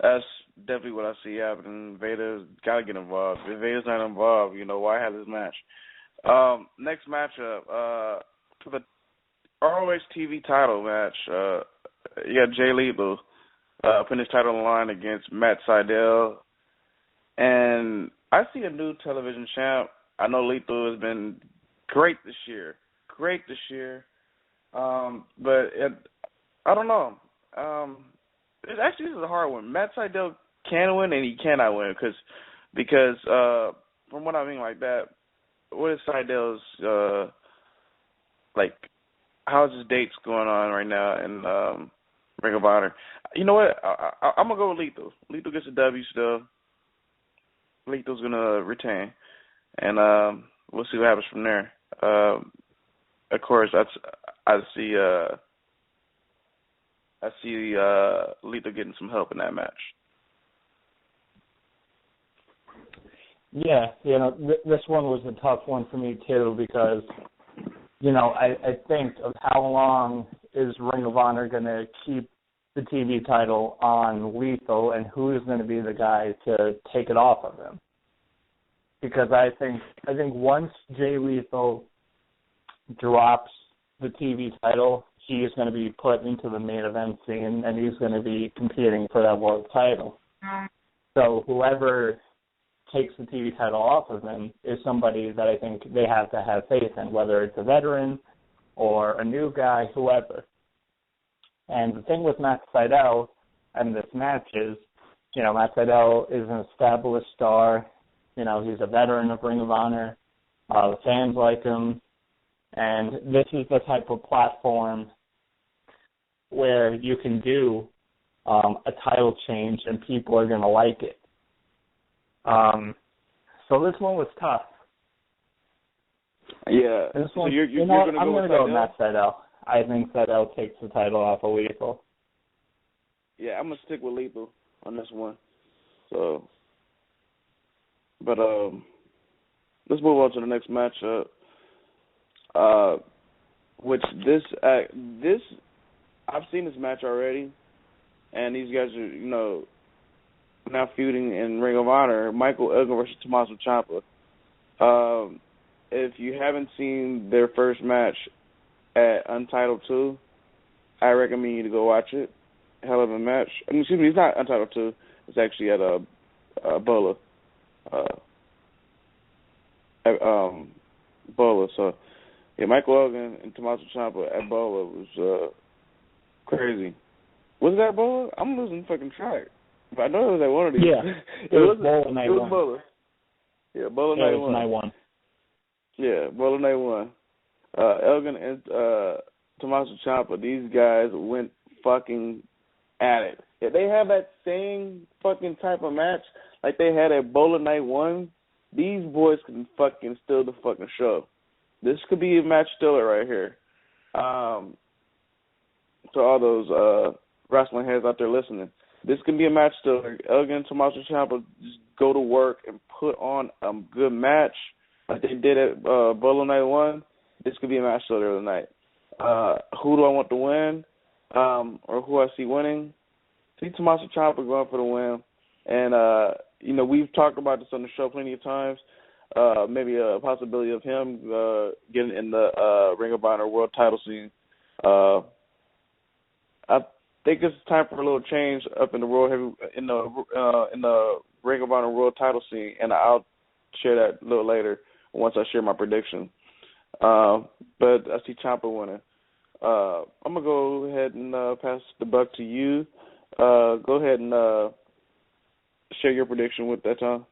that's definitely what I see happening. Vader's got to get involved. If Vader's not involved, why have this match? Next matchup, for the ROH TV title match, you got Jay Lethal putting his title on the line against Matt Sydal. And I see a new television champ. I know Lethal has been great this year. But I don't know. This is a hard one. Matt Sydal can win and he cannot win because from what I mean like that, what is Sydal's how's his dates going on right now in Ring of Honor? You know what? I'm gonna go with Lethal. Lethal gets a W still. Lethal's gonna retain, and we'll see what happens from there. Of course, I see Lethal getting some help in that match. Yeah, this one was a tough one for me too because, I think of how long is Ring of Honor going to keep the TV title on Lethal and who is going to be the guy to take it off of him. Because I think once Jay Lethal drops the TV title, he is going to be put into the main event scene and he's going to be competing for that world title. So whoever takes the TV title off of him is somebody that I think they have to have faith in, whether it's a veteran or a new guy, whoever. And the thing with Matt Sydal and this match is, Matt Sydal is an established star. He's a veteran of Ring of Honor. The fans like him. And this is the type of platform where you can do a title change and people are going to like it. So this one was tough. Yeah. This one, so you're going to I'm go with go with Matt Sydal. I think Sydal takes the title off of Lethal. Yeah, I'm going to stick with Lethal on this one. So, but let's move on to the next matchup. Which this I've seen this match already, and these guys are now feuding in Ring of Honor. Michael Elgin versus Tommaso Ciampa. If you haven't seen their first match at Untitled 2, I recommend you to go watch it. Hell of a match. It's not Untitled 2. It's actually at Bola. Bola. So, yeah, Michael Elgin and Tommaso Ciampa at Bola was crazy. Was it at Bola? I'm losing fucking track. But I know it was at one of these. Yeah, it was Bola night one. It was Bola. Yeah, Bola night one. Night one. Yeah, Bola night one. Elgin and Tommaso Ciampa, these guys went fucking at it. If they have that same fucking type of match like they had at Bola night one, these boys can fucking steal the fucking show. This could be a match stiller right here. To all those wrestling heads out there listening, this can be a match stiller. Elgin and Tommaso Ciampa just go to work and put on a good match like they did at Bola night one. This could be a match stiller of the night. Who do I want to win, or who I see winning? See Tommaso Ciampa going for the win. And, we've talked about this on the show plenty of times. Maybe a possibility of him getting in the Ring of Honor world title scene. think it's time for a little change up in the in the Ring of Honor World Title scene, and I'll share that a little later once I share my prediction. But I see Ciampa winning. I'm gonna go ahead and pass the buck to you. Go ahead and share your prediction with that, Tom.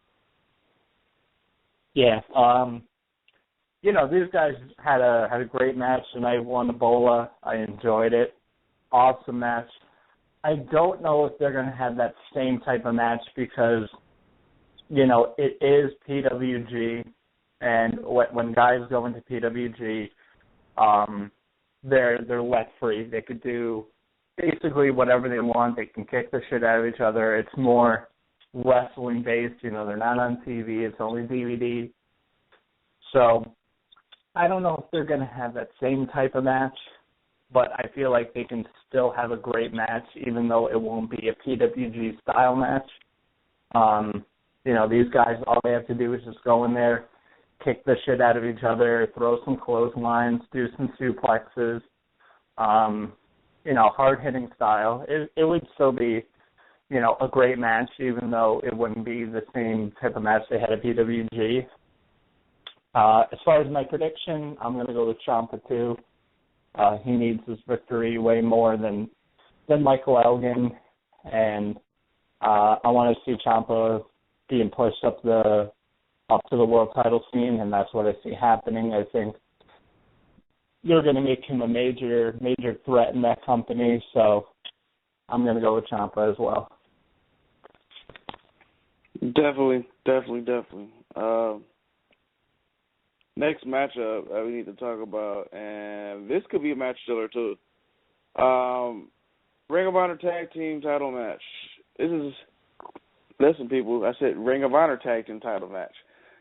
Yeah. These guys had a great match tonight. Won the Bola. I enjoyed it. Awesome match. I don't know if they're going to have that same type of match because, it is PWG, and when guys go into PWG, they're let free. They could do basically whatever they want. They can kick the shit out of each other. It's more wrestling based. They're not on TV. It's only DVD. So I don't know if they're going to have that same type of match, but I feel like they can still have a great match, even though it won't be a PWG style match. These guys, all they have to do is just go in there, kick the shit out of each other, throw some clotheslines, do some suplexes, hard-hitting style. It would still be, a great match, even though it wouldn't be the same type of match they had at PWG. As far as my prediction, I'm going to go with Ciampa too. He needs his victory way more than Michael Elgin, and I want to see Ciampa being pushed up to the world title scene, and that's what I see happening. I think they're going to make him a major threat in that company, so I'm going to go with Ciampa as well. Definitely. Next matchup we need to talk about, and this could be a match stiller too. Ring of Honor Tag Team title match. Listen, people, I said Ring of Honor Tag Team title match.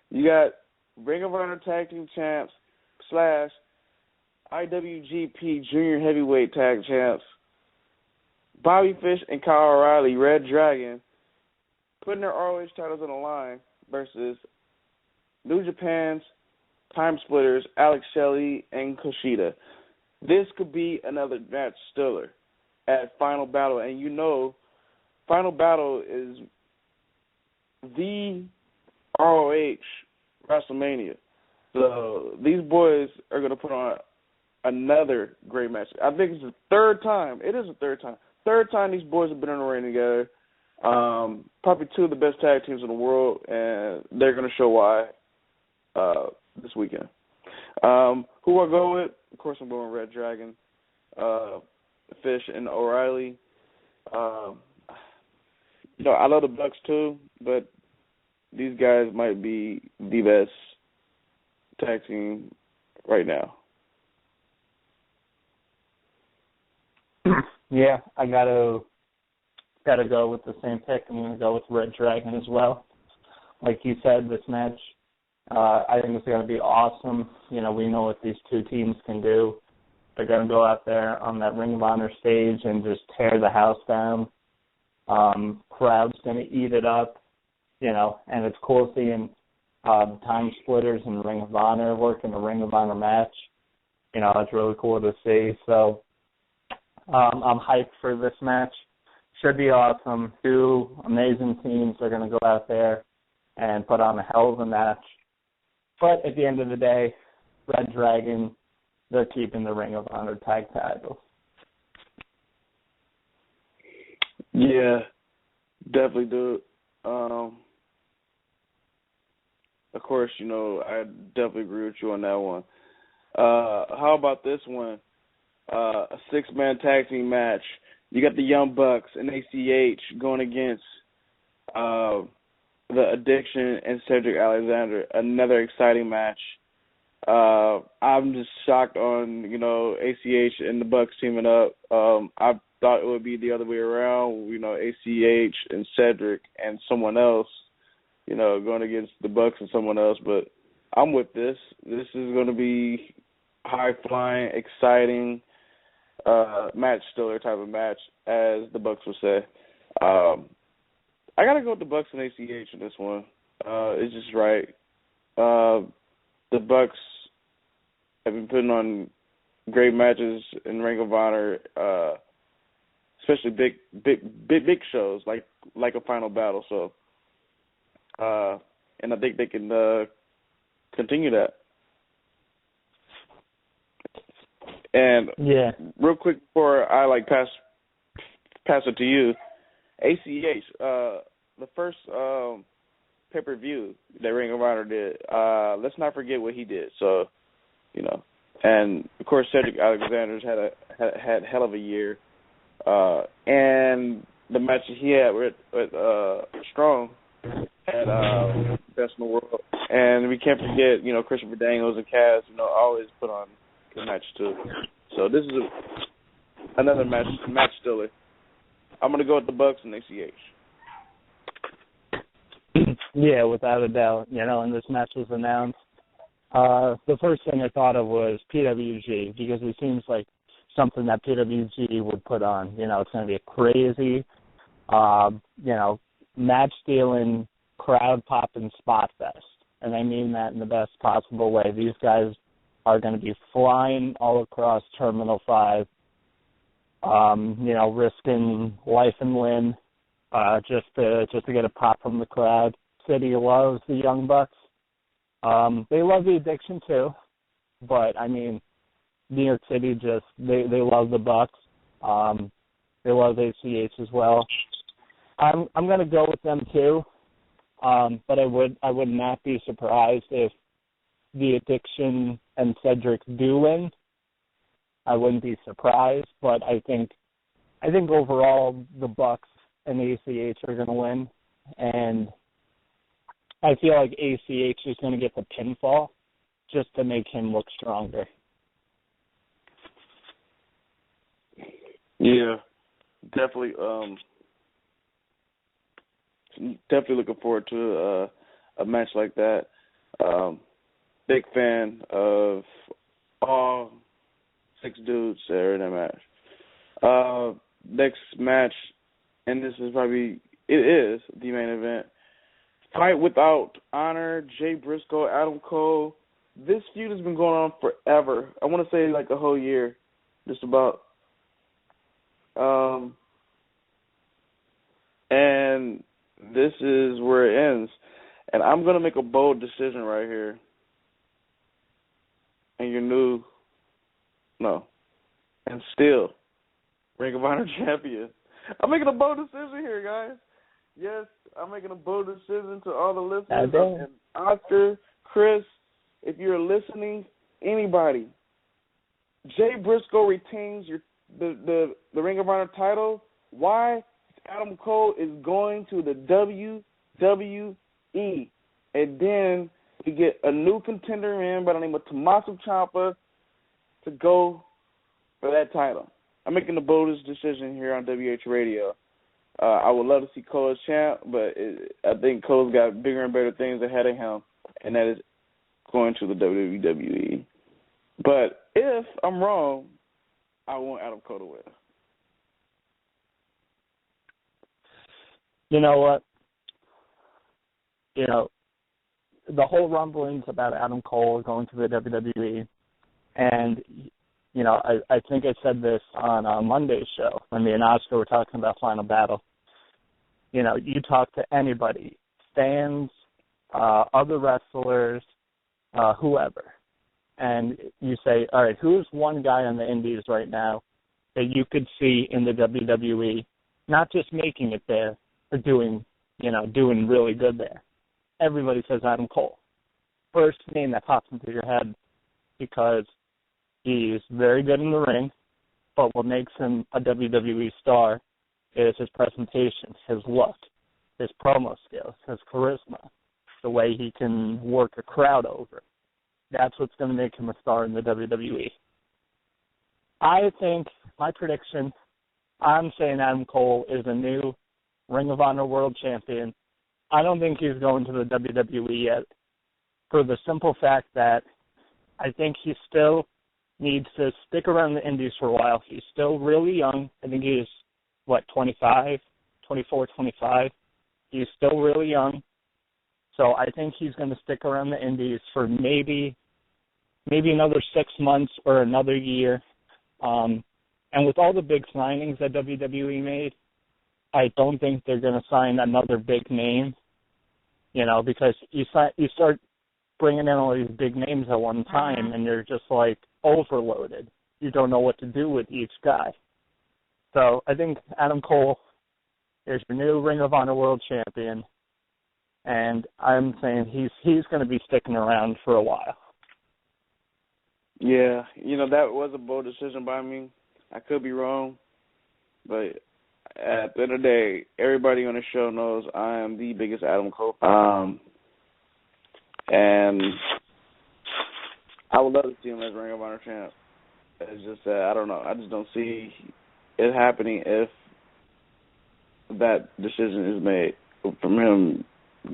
You got Ring of Honor Tag Team Champs / IWGP Junior Heavyweight Tag Champs, Bobby Fish and Kyle O'Reilly, Red Dragon, putting their ROH titles on the line versus New Japan's Time Splitters, Alex Shelley and Kushida. This could be another match stiller at Final Battle, and Final Battle is the ROH WrestleMania. So these boys are going to put on another great match. I think it's the third time. It is the third time. Third time these boys have been in the ring together. Probably two of the best tag teams in the world, and they're going to show why this weekend. Who I go with? Of course, I'm going Red Dragon, Fish, and O'Reilly. I love the Bucks too, but these guys might be the best tag team right now. Yeah, I gotta go with the same pick. I'm gonna go with Red Dragon as well. Like you said, this match, I think it's gonna be awesome. We know what these two teams can do. They're gonna go out there on that Ring of Honor stage and just tear the house down. Crowd's gonna eat it up, and it's cool seeing Time Splitters and Ring of Honor work in a Ring of Honor match. It's really cool to see. So I'm hyped for this match. Should be awesome. Two amazing teams are going to go out there and put on a hell of a match. But at the end of the day, Red Dragon, they're keeping the Ring of Honor tag titles. Yeah, definitely do. Of course, I definitely agree with you on that one. How about this one? A six-man tag team match. You got the Young Bucks and ACH going against the Addiction and Cedric Alexander. Another exciting match. I'm just shocked on, ACH and the Bucks teaming up. I thought it would be the other way around, ACH and Cedric and someone else, going against the Bucks and someone else. But I'm with this. This is going to be high-flying, exciting, match stiller type of match, as the Bucks would say. I gotta go with the Bucks and ACH in this one. It's just right. The Bucks have been putting on great matches in Ring of Honor, especially big shows like a Final Battle. So, and I think they can continue that. And real quick before I pass it to you, ACH, the first pay-per-view that Ring of Honor did. Let's not forget what he did. So, and of course Cedric Alexander's had hell of a year, and the match that he had with Strong had best in the world, and we can't forget Christopher Daniels and Cass always put on good match too. So this is another match stiller. I'm gonna go with the Bucks and ACH. Yeah, without a doubt. And this match was announced. The first thing I thought of was PWG, because it seems like something that PWG would put on. It's going to be a crazy, match-stealing, crowd-popping spot fest. And I mean that in the best possible way. These guys are going to be flying all across Terminal 5, risking life and limb just to get a pop from the crowd. City loves the Young Bucks. They love the Addiction too, but I mean, New York City they love the Bucks. They love ACH as well. I'm gonna go with them too, but I would not be surprised if the Addiction and Cedric do win. I wouldn't be surprised, but I think overall the Bucks and ACH are gonna win, and I feel like ACH is going to get the pinfall just to make him look stronger. Yeah, definitely. Definitely looking forward to a match like that. Big fan of all 6 dudes that are in that match. Next match, and this is the main event. Fight Without Honor, Jay Briscoe, Adam Cole. This feud has been going on forever. I want to say a whole year, just about. And this is where it ends. And I'm going to make a bold decision right here. And and still, Ring of Honor champion. I'm making a bold decision here, guys. Yes, I'm making a bold decision to all the listeners. And Oscar, Chris, if you're listening, anybody, Jay Briscoe retains the Ring of Honor title. Why? Adam Cole is going to the WWE. And then we get a new contender in by the name of Tommaso Ciampa to go for that title. I'm making the boldest decision here on WH Radio. I would love to see Cole as champ, but I think Cole's got bigger and better things ahead of him, and that is going to the WWE. But if I'm wrong, I want Adam Cole to win. You know what? The whole rumblings about Adam Cole going to the WWE, and I think I said this on Monday's show when me and Oscar were talking about Final Battle. You talk to anybody, fans, other wrestlers, whoever, and you say, all right, who's one guy on the indies right now that you could see in the WWE, not just making it there, but doing really good there? Everybody says Adam Cole. First name that pops into your head, because he's very good in the ring, but what makes him a WWE star is his presentation, his look, his promo skills, his charisma, the way he can work a crowd over. That's what's going to make him a star in the WWE. I think, my prediction, I'm saying Adam Cole is a new Ring of Honor World Champion. I don't think he's going to the WWE yet, for the simple fact that I think he still needs to stick around the indies for a while. He's still really young. I think he's, 24, 25. He's still really young. So I think he's going to stick around the indies for maybe another 6 months or another year. And with all the big signings that WWE made, I don't think they're going to sign another big name, because you start bringing in all these big names at one time, and you're just, overloaded. You don't know what to do with each guy. So I think Adam Cole is your new Ring of Honor World Champion, and I'm saying he's going to be sticking around for a while. Yeah, that was a bold decision by me. I could be wrong, but at the end of the day, everybody on the show knows I am the biggest Adam Cole. And I would love to see him as Ring of Honor champ. It's just that, I don't know. I just don't see it happening if that decision is made from him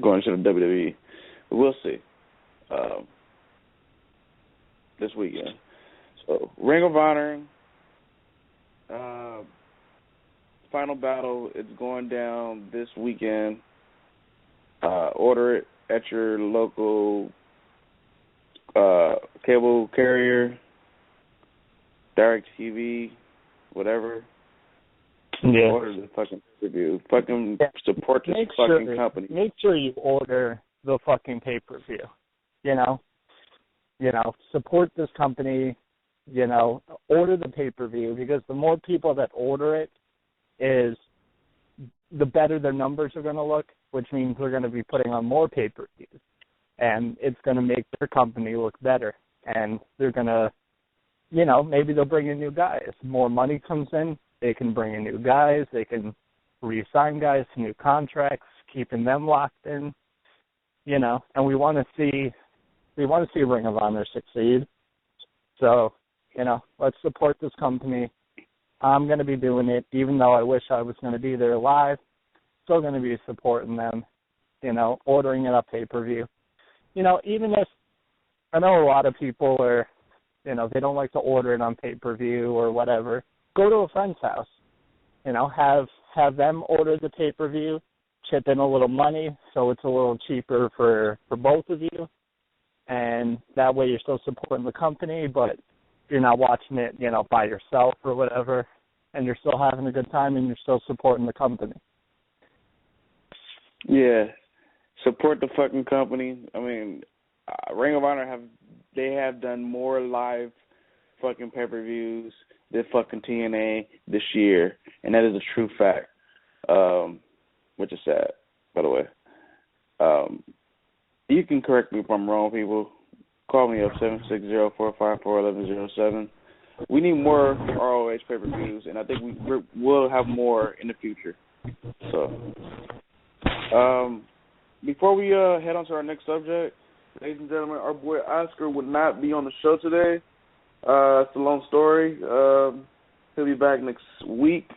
going to the WWE. But we'll see this weekend. So, Ring of Honor, final battle, it's going down this weekend. Order it at your local cable carrier, DirecTV, whatever. Yeah. Order the fucking pay-per-view. Fucking support this fucking company. Make sure you order the fucking pay-per-view. Support this company. Order the pay-per-view, because the more people that order it, is the better their numbers are going to look, which means we're going to be putting on more pay-per-views. And it's going to make their company look better. And they're going to, maybe they'll bring in new guys. More money comes in, they can bring in new guys. They can re-sign guys to new contracts, keeping them locked in, and we want to see Ring of Honor succeed. So, let's support this company. I'm going to be doing it, even though I wish I was going to be there live. Still going to be supporting them, ordering it up pay-per-view. Even if I know a lot of people are, they don't like to order it on pay-per-view or whatever, go to a friend's house. Have them order the pay-per-view, chip in a little money so it's a little cheaper for both of you. And that way you're still supporting the company, but you're not watching it, by yourself or whatever, and you're still having a good time and you're still supporting the company. Yeah, support the fucking company. I mean, Ring of Honor have done more live fucking pay-per-views than fucking TNA this year, and that is a true fact, which is sad, by the way. You can correct me if I'm wrong, people. Call me up, 760-454-1107. We need more ROH pay-per-views, and I think we'll have more in the future. So, before we head on to our next subject, ladies and gentlemen, our boy Oscar would not be on the show today. It's a long story. He'll be back next week,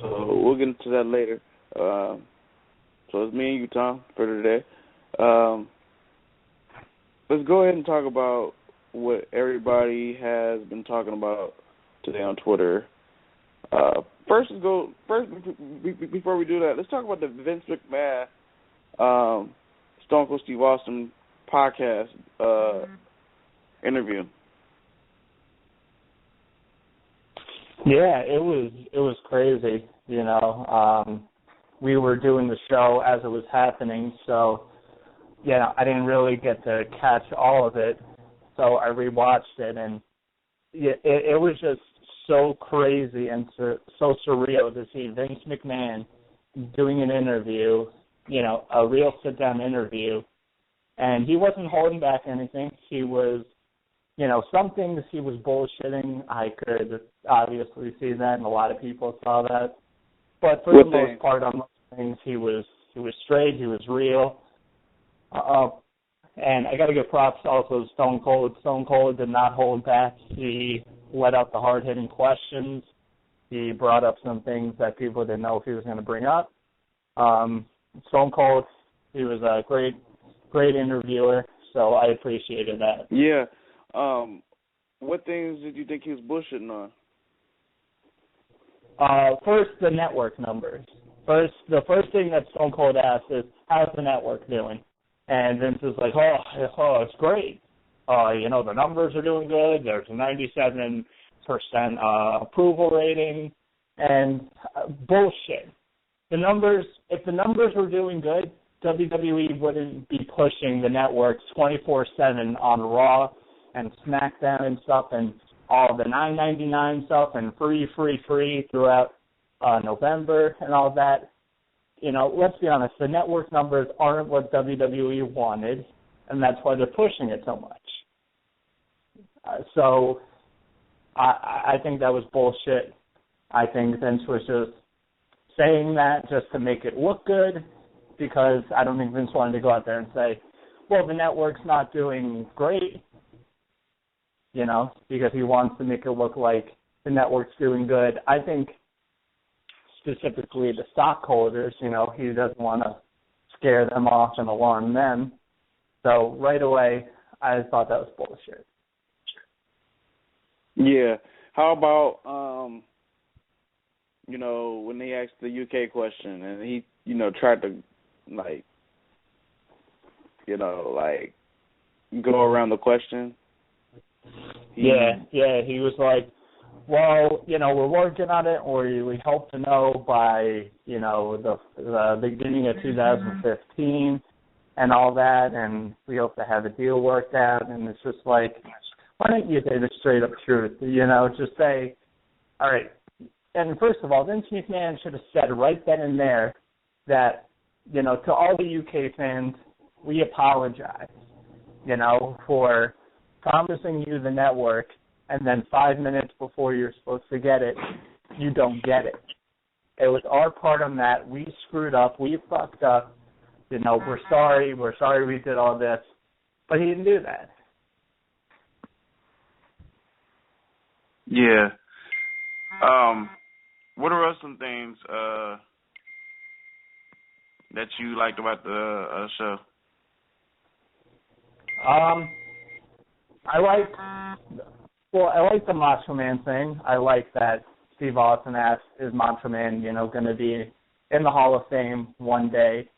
so we'll get into that later. So it's me and you, Tom, for today. Let's go ahead and talk about what everybody has been talking about today on Twitter. First, before we do that, let's talk about the Vince McMahon, Stone Cold Steve Austin podcast interview. Yeah, it was crazy. We were doing the show as it was happening, so I didn't really get to catch all of it. So I rewatched it, and it was just so crazy and so surreal to see Vince McMahon doing an interview, a real sit-down interview, and he wasn't holding back anything. He was, some things he was bullshitting. I could obviously see that, and a lot of people saw that. But for the most part, on most things, he was straight. He was real. And I got to give props also to Stone Cold. Stone Cold did not hold back. He let out the hard-hitting questions. He brought up some things that people didn't know if he was going to bring up. Stone Cold, he was a great interviewer, so I appreciated that. Yeah. What things did you think he was bullshitting on? First, the network numbers. The first thing that Stone Cold asked is, how's the network doing? And Vince is like, oh, it's great. The numbers are doing good. There's 97 approval rating, and bullshit. If the numbers were doing good, WWE wouldn't be pushing the networks 24/7 on Raw and SmackDown and stuff, and all the $9.99 stuff and free throughout November and all that. You know, let's be honest, the network numbers aren't what WWE wanted, and that's why they're pushing it so much. So I think that was bullshit. I think Vince was just saying that just to make it look good, because I don't think Vince wanted to go out there and say, well, the network's not doing great, you know, because he wants to make it look like the network's doing good. I think specifically the stockholders, you know, he doesn't want to scare them off and alarm them. So right away, I thought that was bullshit. Yeah. How about, you know, when they asked the UK question and he, you know, tried to, like, you know, like, go around the question? He was like, well, you know, we're working on it, or we hope to know by, you know, the beginning of 2015 and all that, and we hope to have a deal worked out. And it's just like, why don't you say the straight up truth? You know, just say, all right. And first of all, Vince McMahon should have said right then and there that, you know, to all the UK fans, we apologize, you know, for promising you the network, and then 5 minutes before you're supposed to get it, you don't get it. It was our part on that. We screwed up. We fucked up. You know, we're sorry. We're sorry we did all this. But he didn't do that. Yeah. What are some things that you liked about the show? I like the Macho Man thing. I like that Steve Austin asked, is Macho Man, you know, going to be in the Hall of Fame one day?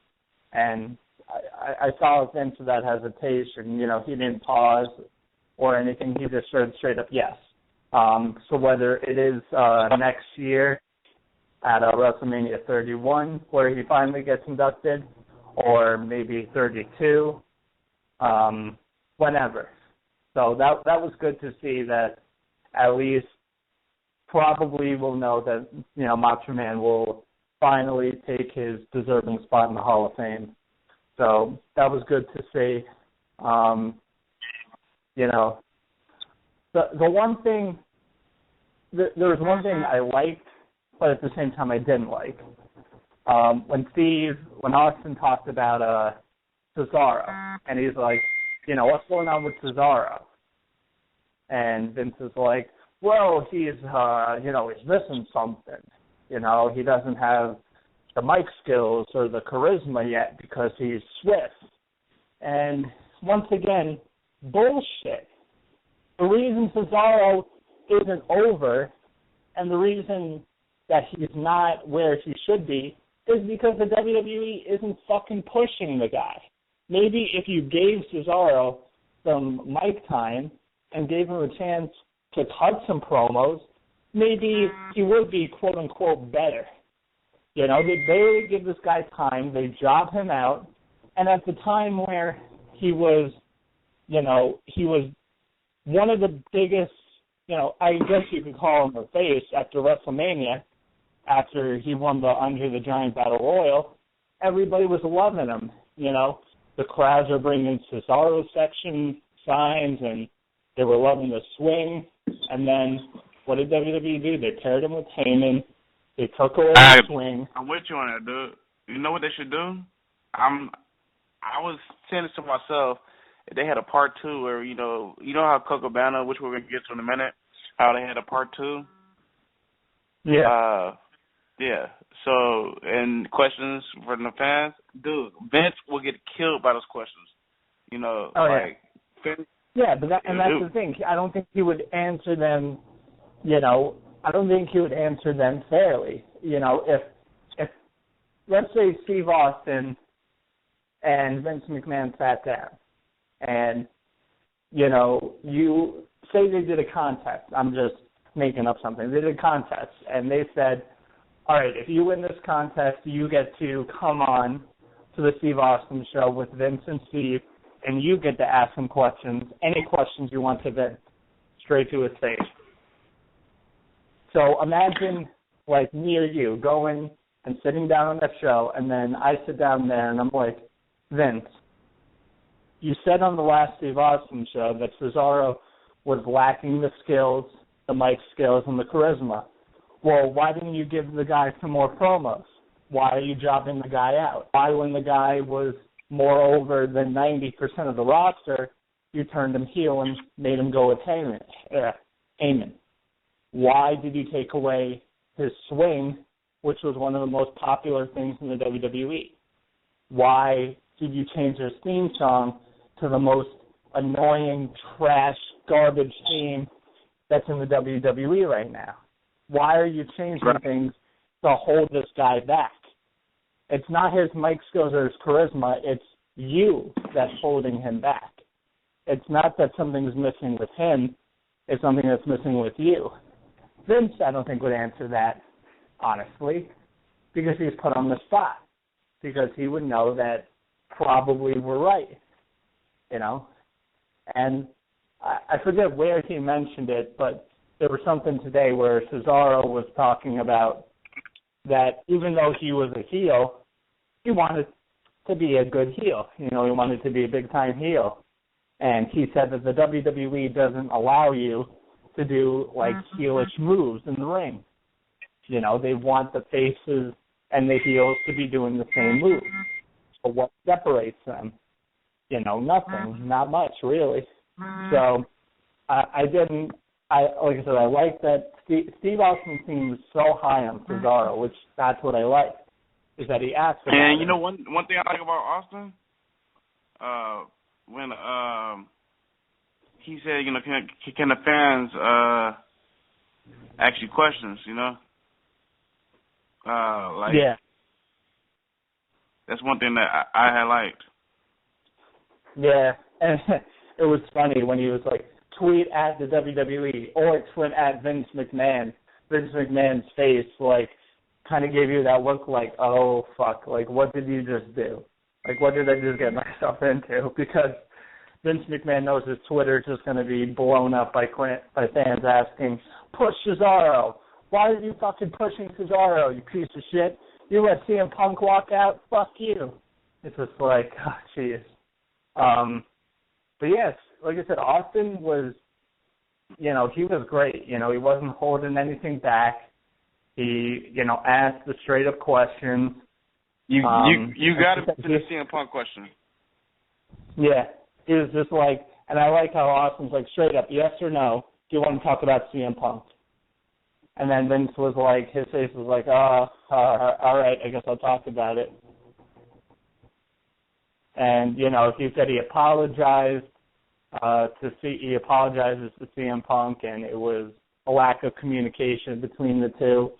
And I saw Vince with that hesitation. You know, he didn't pause or anything. He just said straight up yes. So whether it is next year at WrestleMania 31 where he finally gets inducted, or maybe 32, whenever. So that was good to see that at least probably we'll know that, you know, Macho Man will finally take his deserving spot in the Hall of Fame. So that was good to see. You know, the one thing, there was one thing I liked, but at the same time I didn't like. When Austin talked about Cesaro, and he's like, you know, what's going on with Cesaro? And Vince is like, well, he's, you know, he's missing something. You know, he doesn't have the mic skills or the charisma yet because he's Swift. And once again, bullshit. The reason Cesaro isn't over and the reason that he's not where he should be is because the WWE isn't fucking pushing the guy. Maybe if you gave Cesaro some mic time and gave him a chance to cut some promos, maybe he would be quote-unquote better. You know, they barely give this guy time. They job him out. And at the time where he was, you know, he was one of the biggest, you know, I guess you could call him a face after WrestleMania, after he won the Andre the Giant Battle Royal, everybody was loving him, you know. The crowds are bringing Cesaro section signs, and they were loving the swing. And then what did WWE do? They paired him with Heyman. They took away the swing. I'm with you on that, dude. You know what they should do? I was saying this to myself. If they had a part two where, you know how Coco Cabana, which we're going to get to in a minute, how they had a part two? Yeah. Yeah. So, and questions for the fans, dude, Vince will get killed by those questions. You know, Yeah, but that's the thing. I don't think he would answer them, you know, I don't think he would answer them fairly. You know, if let's say Steve Austin and Vince McMahon sat down and, you know, you say they did a contest. I'm just making up something. They did contests, and they said, all right, if you win this contest, you get to come on to the Steve Austin show with Vince and Steve, and you get to ask him questions, any questions you want to Vince, straight to his face. So imagine, like, me or you going and sitting down on that show, and then I sit down there, and I'm like, Vince, you said on the last Steve Austin show that Cesaro was lacking the skills, the mic skills, and the charisma. Well, why didn't you give the guy some more promos? Why are you jobbing the guy out? Why, when the guy was more over than 90% of the roster, you turned him heel and made him go with Heyman? Why did you take away his swing, which was one of the most popular things in the WWE? Why did you change his theme song to the most annoying, trash, garbage theme that's in the WWE right now? Why are you changing things to hold this guy back? It's not his mic skills or his charisma. It's you that's holding him back. It's not that something's missing with him. It's something that's missing with you. Vince, I don't think, would answer that, honestly, because he's put on the spot, because he would know that probably we're right, you know. And I forget where he mentioned it, but there was something today where Cesaro was talking about that even though he was a heel, he wanted to be a good heel. You know, he wanted to be a big-time heel. And he said that the WWE doesn't allow you to do, like, heelish moves in the ring. You know, they want the faces and the heels to be doing the same moves. So what separates them? You know, nothing. Not much, really. So like I said, I like that Steve Austin seems so high on Cesaro, which that's what I like, is that he asks about And you it. know, one thing I like about Austin, when he said, you know, can the fans ask you questions, you know? Yeah. That's one thing that I had liked. Yeah, and it was funny when he was like, tweet at the WWE or tweet at Vince McMahon. Vince McMahon's face, like, kind of gave you that look like, oh, fuck, like, what did you just do? Like, what did I just get myself into? Because Vince McMahon knows his Twitter is just going to be blown up by fans asking, push Cesaro. Why are you fucking pushing Cesaro, you piece of shit? You let CM Punk walk out? Fuck you. It's just like, oh, jeez. But yes, like I said, Austin was, you know, he was great. You know, he wasn't holding anything back. He, you know, asked the straight up questions. You got to put the CM Punk question. Yeah, he was just like, and I like how Austin's like, straight up, yes or no, do you want to talk about CM Punk? And then Vince was like, his face was like, all right, I guess I'll talk about it. And, you know, he said he apologized he apologizes to CM Punk, and it was a lack of communication between the two,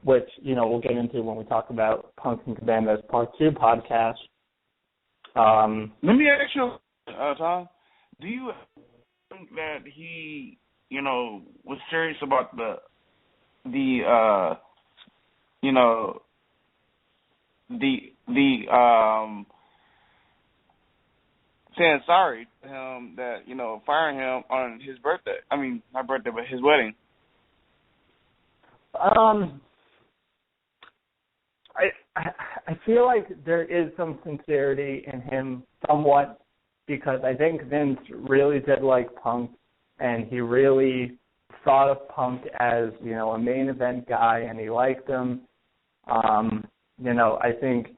which, you know, we'll get into when we talk about Punk and Cabanda's Part 2 podcast. Let me ask you, Tom, do you think that he, you know, was serious about saying sorry to him that, you know, firing him on his birthday? I mean, not birthday, but his wedding. I feel like there is some sincerity in him somewhat, because I think Vince really did like Punk, and he really thought of Punk as, you know, a main event guy, and he liked him. You know, I think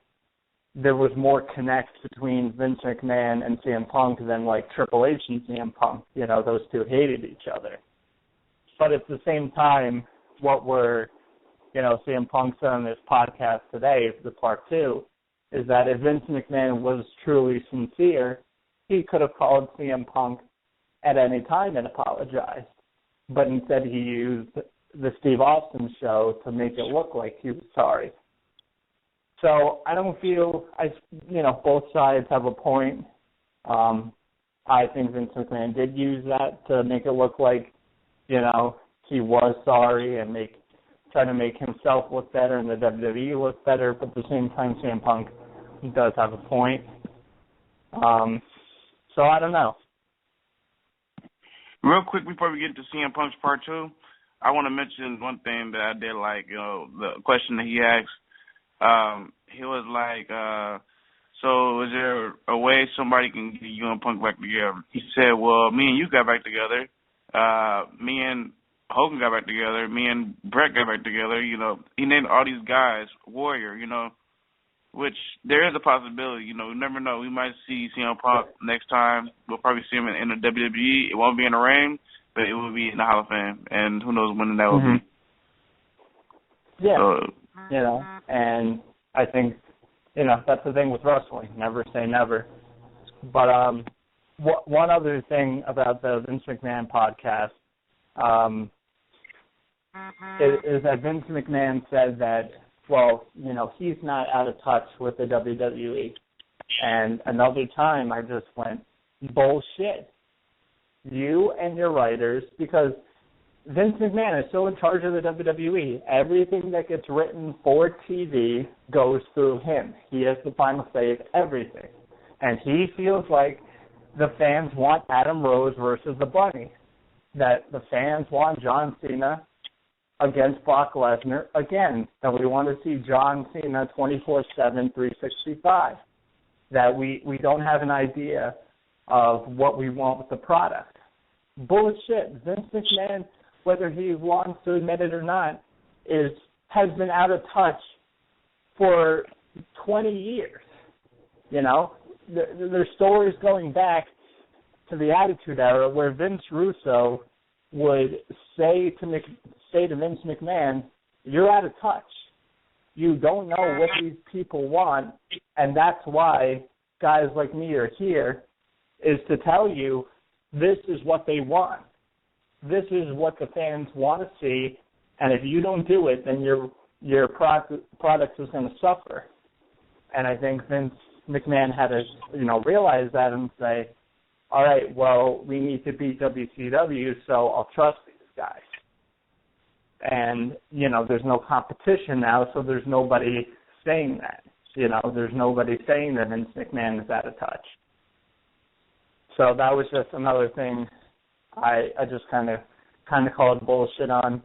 there was more connect between Vince McMahon and CM Punk than, like, Triple H and CM Punk. You know, those two hated each other. But at the same time, what CM Punk said on this podcast today, the Part 2, is that if Vince McMahon was truly sincere, he could have called CM Punk at any time and apologized. But instead he used the Steve Austin show to make it look like he was sorry. So I don't feel, both sides have a point. I think Vince McMahon did use that to make it look like, you know, he was sorry and try to make himself look better and the WWE look better, but at the same time, CM Punk does have a point. So I don't know. Real quick before we get to CM Punk's part 2, I want to mention one thing that I did like, the question that he asked. He was like, so is there a way somebody can get you and Punk back together? He said, well, me and you got back together. Me and Hogan got back together. Me and Brett got back together. He named all these guys Warrior, which there is a possibility. We never know. We might see CM Punk next time. We'll probably see him in the WWE. It won't be in the ring, but it will be in the Hall of Fame. And who knows when that will be. Yeah, and I think, that's the thing with wrestling. Never say never. But one other thing about the Vince McMahon podcast is that Vince McMahon said that, well, he's not out of touch with the WWE. And another time I just went, bullshit. You and your writers, because Vince McMahon is still in charge of the WWE. Everything that gets written for TV goes through him. He has the final say of everything. And he feels like the fans want Adam Rose versus the Bunny, that the fans want John Cena against Brock Lesnar again, that we want to see John Cena 24/7, 365, that we don't have an idea of what we want with the product. Bullshit. Vince McMahon, whether he wants to admit it or not, has been out of touch for 20 years. There's stories going back to the Attitude Era where Vince Russo would say to Vince McMahon, you're out of touch. You don't know what these people want, and that's why guys like me are here, is to tell you this is what they want. This is what the fans want to see, and if you don't do it, then your product is going to suffer. And I think Vince McMahon had to, realize that and say, all right, well, we need to beat WCW, so I'll trust these guys. And, there's no competition now, so there's nobody saying that. There's nobody saying that Vince McMahon is out of touch. So that was just another thing I just kind of called bullshit on.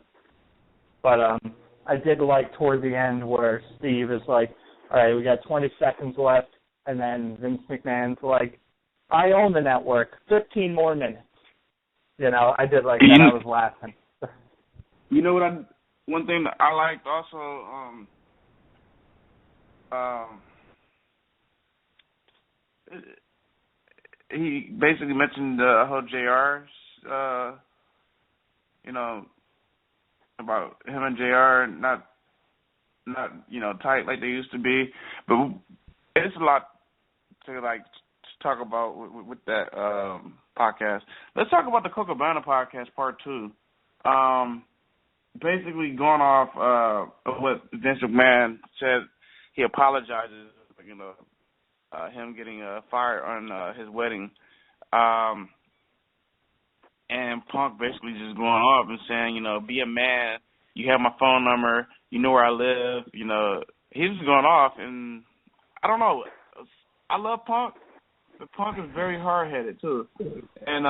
But I did like toward the end where Steve is like, all right, we got 20 seconds left, and then Vince McMahon's like, I own the network, 15 more minutes. I did like that. I was laughing. One thing that I liked also, he basically mentioned the whole JR's, about him and JR not tight like they used to be, but it's a lot to talk about with that podcast. Let's talk about the Coca Cabana podcast part 2. Basically going off what Vince McMahon said, he apologizes, him getting fired on his wedding, and Punk basically just going off and saying, be a man, you have my phone number, you know where I live, he's just going off, and I don't know, I love Punk, but Punk is very hard-headed too, and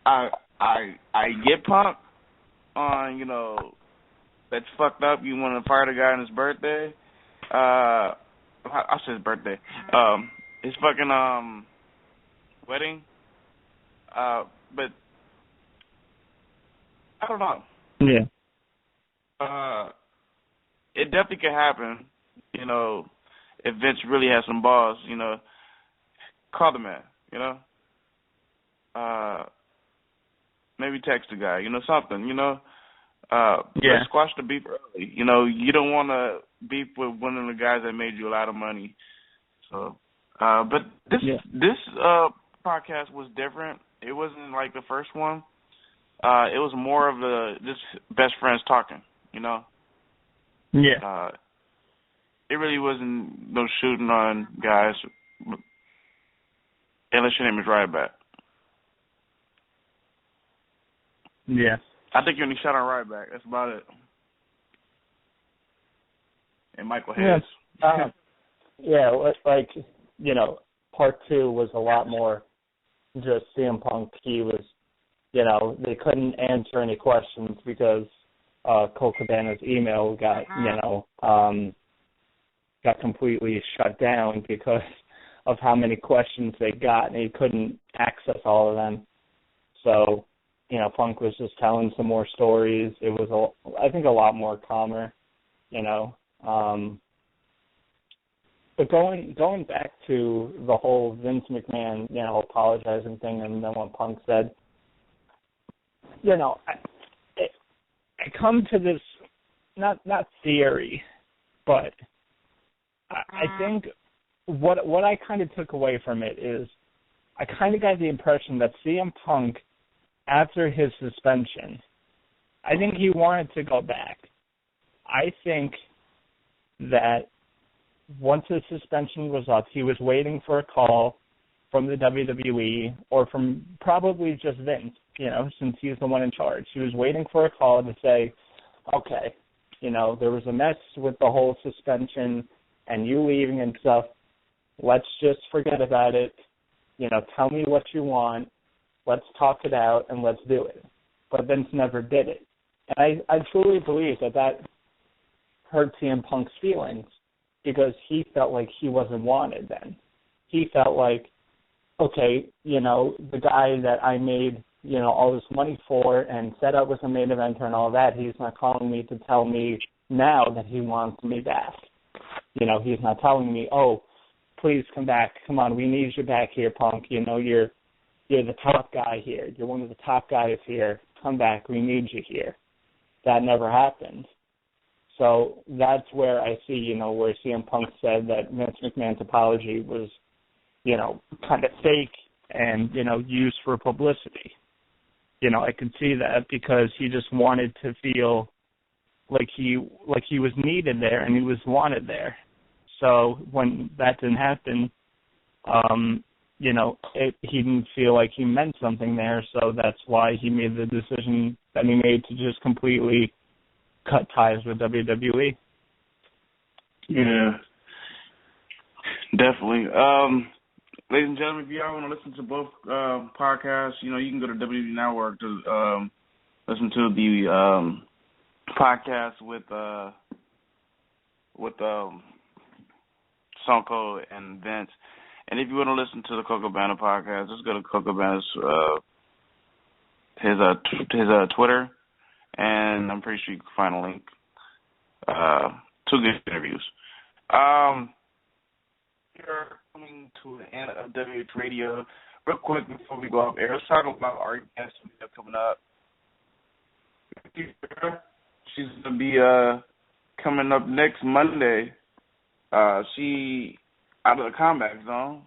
I get Punk on, that's fucked up, you want to fire the guy on his birthday, I said his birthday, his fucking wedding, but I don't know. Yeah. It definitely could happen, if Vince really has some balls, call the man, maybe text the guy, something, let's squash the beef early. You don't want to beef with one of the guys that made you a lot of money. So, but this podcast was different. It wasn't like the first one. It was more of just best friends talking, Yeah. It really wasn't no shooting on guys, unless your name is Ryback. Yeah. I think you're only shot on Ryback. That's about it. And Michael Hayes. Yeah. Like, you know, part 2 was a lot more just CM Punk. He was, you know, they couldn't answer any questions because Colt Cabana's email got, you know, got completely shut down because of how many questions they got, and he couldn't access all of them. So, you know, Punk was just telling some more stories. It was, I think, a lot more calmer, you know. But going back to the whole Vince McMahon, you know, apologizing thing, and then what Punk said, you know, I come to this not theory, but I think what I kind of took away from it is I kind of got the impression that CM Punk, after his suspension, I think he wanted to go back. I think that once his suspension was up, he was waiting for a call from the WWE or from probably just Vince, you know, since he's the one in charge. He was waiting for a call to say, okay, you know, there was a mess with the whole suspension and you leaving and stuff. Let's just forget about it. You know, tell me what you want. Let's talk it out and let's do it. But Vince never did it. And I truly believe that hurt CM Punk's feelings because he felt like he wasn't wanted then. He felt like, okay, you know, the guy that I made, you know, all this money for and set up as a main eventer and all that, he's not calling me to tell me now that he wants me back. You know, he's not telling me, oh, please come back. Come on, we need you back here, Punk. You know, you're the top guy here. You're one of the top guys here. Come back. We need you here. That never happened. So that's where I see, you know, where CM Punk said that Vince McMahon's apology was, you know, kind of fake and, you know, used for publicity. You know, I could see that because he just wanted to feel like he was needed there and he was wanted there. So when that didn't happen, you know, he didn't feel like he meant something there. So that's why he made the decision that he made to just completely cut ties with WWE. Yeah, definitely. Ladies and gentlemen, if y'all want to listen to both podcasts, you know, you can go to WWE Network to listen to the podcast with Stone Cold and Vince. And if you want to listen to the Colt Cabana podcast, just go to Colt Cabana's his Twitter, and I'm pretty sure you can find a link. 2 good interviews. We're coming to the end of WH Radio. Real quick before we go off air, let's talk about our guest we have coming up. She's going to be coming up next Monday. She out of the combat zone.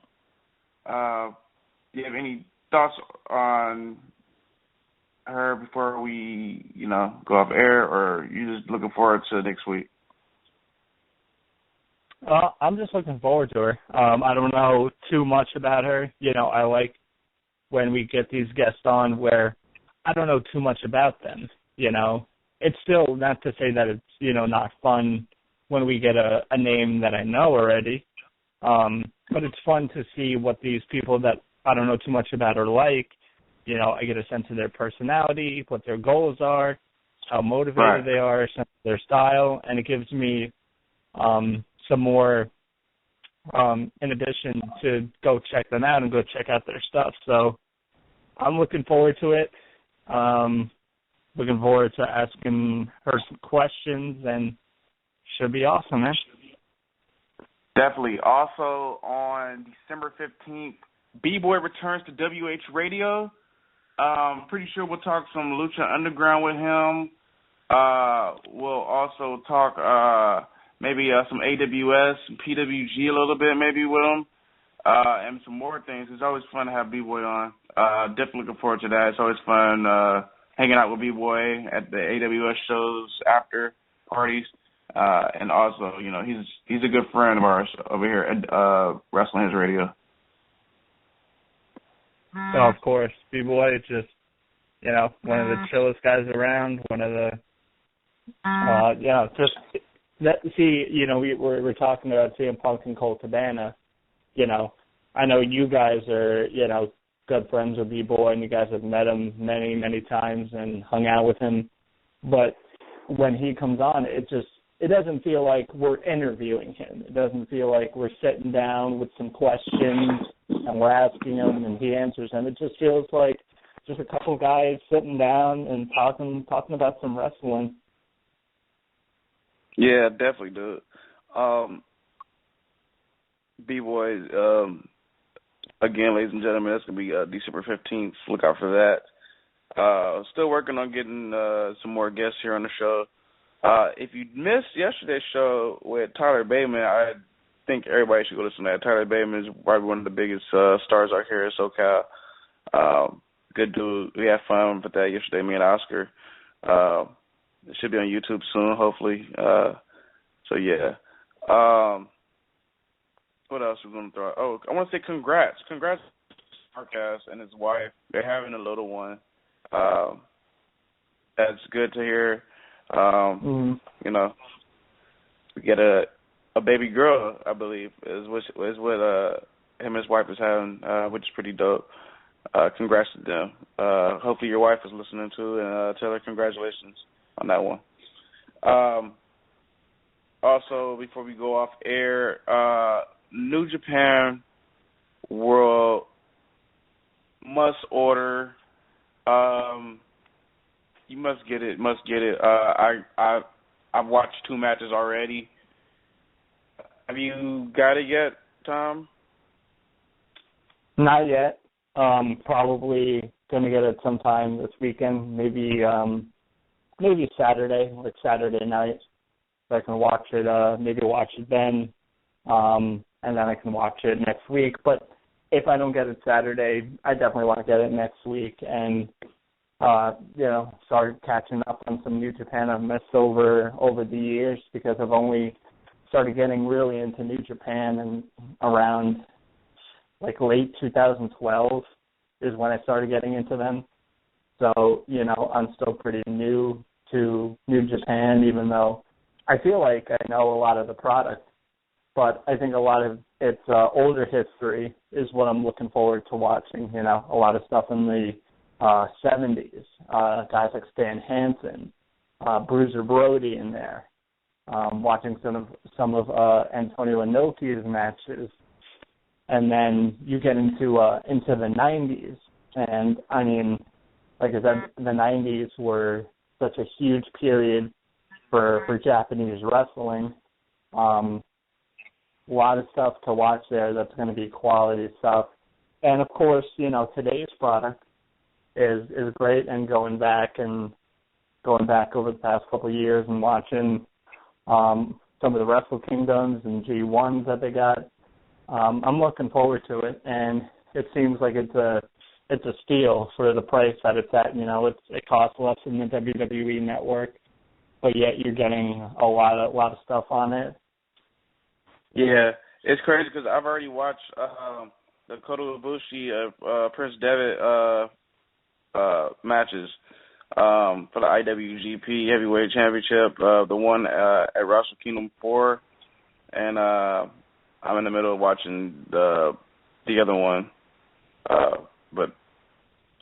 Do you have any thoughts on her before we, you know, go off air, or are you just looking forward to next week? I'm just looking forward to her. I don't know too much about her. You know, I like when we get these guests on where I don't know too much about them. You know, it's still not to say that it's, you know, not fun when we get a name that I know already. But it's fun to see what these people that I don't know too much about are like. You know, I get a sense of their personality, what their goals are, how motivated they are, their style, and it gives me some more in addition to go check them out and go check out their stuff. So I'm looking forward to it. Looking forward to asking her some questions, and should be awesome, man. Definitely. Also, on December 15th, B-Boy returns to WH Radio. Pretty sure we'll talk some Lucha Underground with him. We'll also talk maybe some AWS, some PWG a little bit maybe with him, and some more things. It's always fun to have B-Boy on. Definitely looking forward to that. It's always fun hanging out with B-Boy at the AWS shows after parties. And also, you know, he's a good friend of ours over here at Wrestling His Radio. Oh, of course. B-Boy, just one of the chillest guys around, one of the, just that. See, we're talking about CM Punk and Colt Cabana. I know you guys are, good friends with B-Boy, and you guys have met him many, many times and hung out with him. But when he comes on, it doesn't feel like we're interviewing him. It doesn't feel like we're sitting down with some questions and we're asking him and he answers them. It just feels like just a couple guys sitting down and talking about some wrestling. Yeah, definitely, dude. B-Boy, again, ladies and gentlemen, that's going to be December 15th. Look out for that. Still working on getting some more guests here on the show. If you missed yesterday's show with Tyler Bateman, I think everybody should go listen to that. Tyler Bateman is probably one of the biggest stars out here in SoCal. Good dude. We had fun with that yesterday, me and Oscar. It should be on YouTube soon, hopefully. So, yeah. What else are we going to throw out? Oh, I want to say congrats. Congrats to Marcus and his wife. They're having a little one. That's good to hear. We get a baby girl, I believe, is what him and his wife is having, which is pretty dope. Congrats to them. Hopefully your wife is listening too, and tell her congratulations on that one. Also, before we go off air, New Japan World must order. You must get it. I've watched 2 matches already. Have you got it yet, Tom? Not yet. Probably gonna get it sometime this weekend. Maybe Saturday, like Saturday night. So I can watch it. Maybe watch it then, and then I can watch it next week. But if I don't get it Saturday, I definitely want to get it next week and start catching up on some New Japan I've missed over the years, because I've only started getting really into New Japan and around like late 2012 is when I started getting into them. So, I'm still pretty new to New Japan, even though I feel like I know a lot of the product. But I think a lot of its older history is what I'm looking forward to watching, a lot of stuff in the 70s, guys like Stan Hansen, Bruiser Brody in there, watching some of Antonio Inoki's matches, and then you get into the 90s, and I mean, like I said, the 90s were such a huge period for Japanese wrestling. A lot of stuff to watch there that's going to be quality stuff, and of course, today's product is great, and going back over the past couple of years and watching some of the Wrestle Kingdoms and G1s that they got. I'm looking forward to it, and it seems like it's a steal for the price that it's at. It costs less than the WWE network, but yet you're getting a lot of stuff on it. Yeah, it's crazy because I've already watched the Kota Ibushi Prince Devitt matches for the IWGP Heavyweight Championship, the one at Wrestle Kingdom 4, and I'm in the middle of watching the other one, but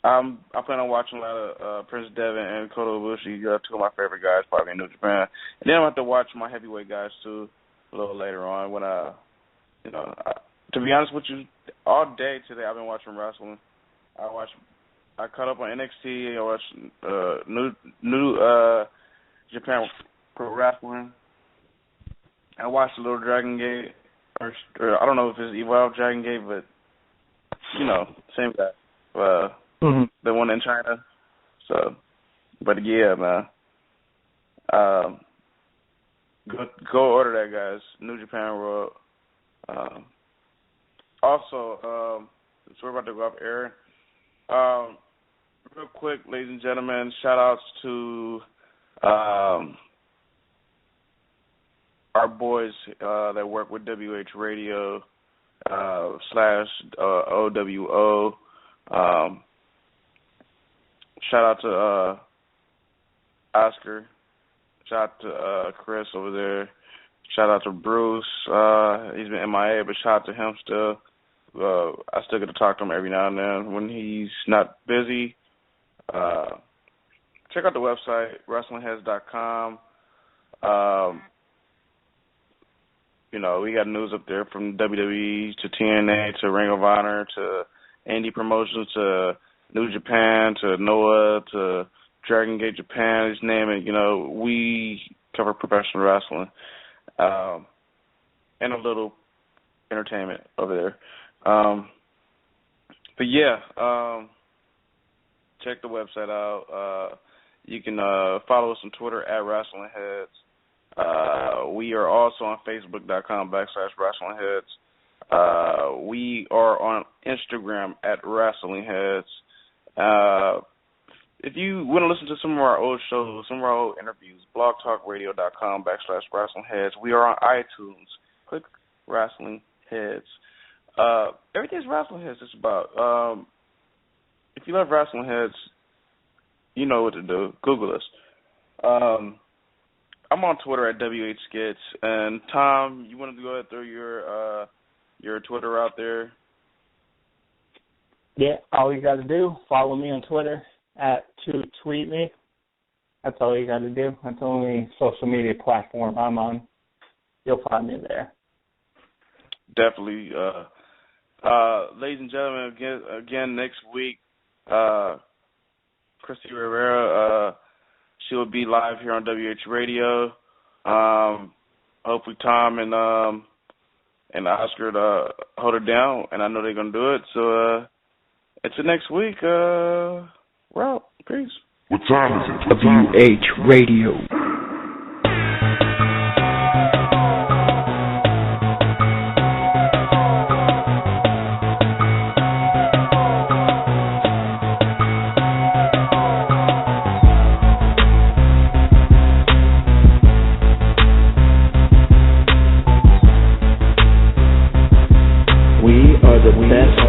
I plan on watching a lot of Prince Devitt and Kota Ibushi, 2 of my favorite guys probably in New Japan, and then I'll have to watch my heavyweight guys too a little later on when to be honest with you, all day today I've been watching wrestling. I caught up on NXT. I watched new Japan Pro Wrestling. I watched a little Dragon Gate, or I don't know if it's Evolve Dragon Gate, but same guy. The one in China. So, but yeah, man. Go order that, guys. New Japan World. Also, so we're about to go off air. Real quick, ladies and gentlemen, shout-outs to our boys that work with WH Radio / OWO. shout out to Oscar. Shout out to Chris over there. Shout out to Bruce. He's been MIA, but shout out to him still. I still get to talk to him every now and then when he's not busy. Check out the website, WrestlingHeads.com. We got news up there from WWE to TNA to Ring of Honor to Indie Promotions to New Japan to Noah to Dragon Gate Japan, just name it. We cover professional wrestling and a little entertainment over there. But yeah, check the website out. You can follow us on Twitter at Wrestling Heads. We are also on Facebook.com/Wrestling Heads. We are on Instagram at Wrestling Heads. If you want to listen to some of our old shows, some of our old interviews, blogtalkradio.com/Wrestling Heads. We are on iTunes. Click Wrestling Heads. Everything's Wrestling Heads just about. If you love Wrestling Heads, you know what to do. Google us. I'm on Twitter at WHSkits. And Tom, you want to go ahead and throw your Twitter out there? Yeah, all you got to do, follow me on Twitter @to tweet me. That's all you got to do. That's the only social media platform I'm on. You'll find me there. Definitely. Ladies and gentlemen, again next week, Christy Rivera, she will be live here on WH Radio. Hopefully Tom and Oscar to hold her down, and I know they're going to do it. So until next week, we're out. Peace. What time is it? WH Radio. We are the best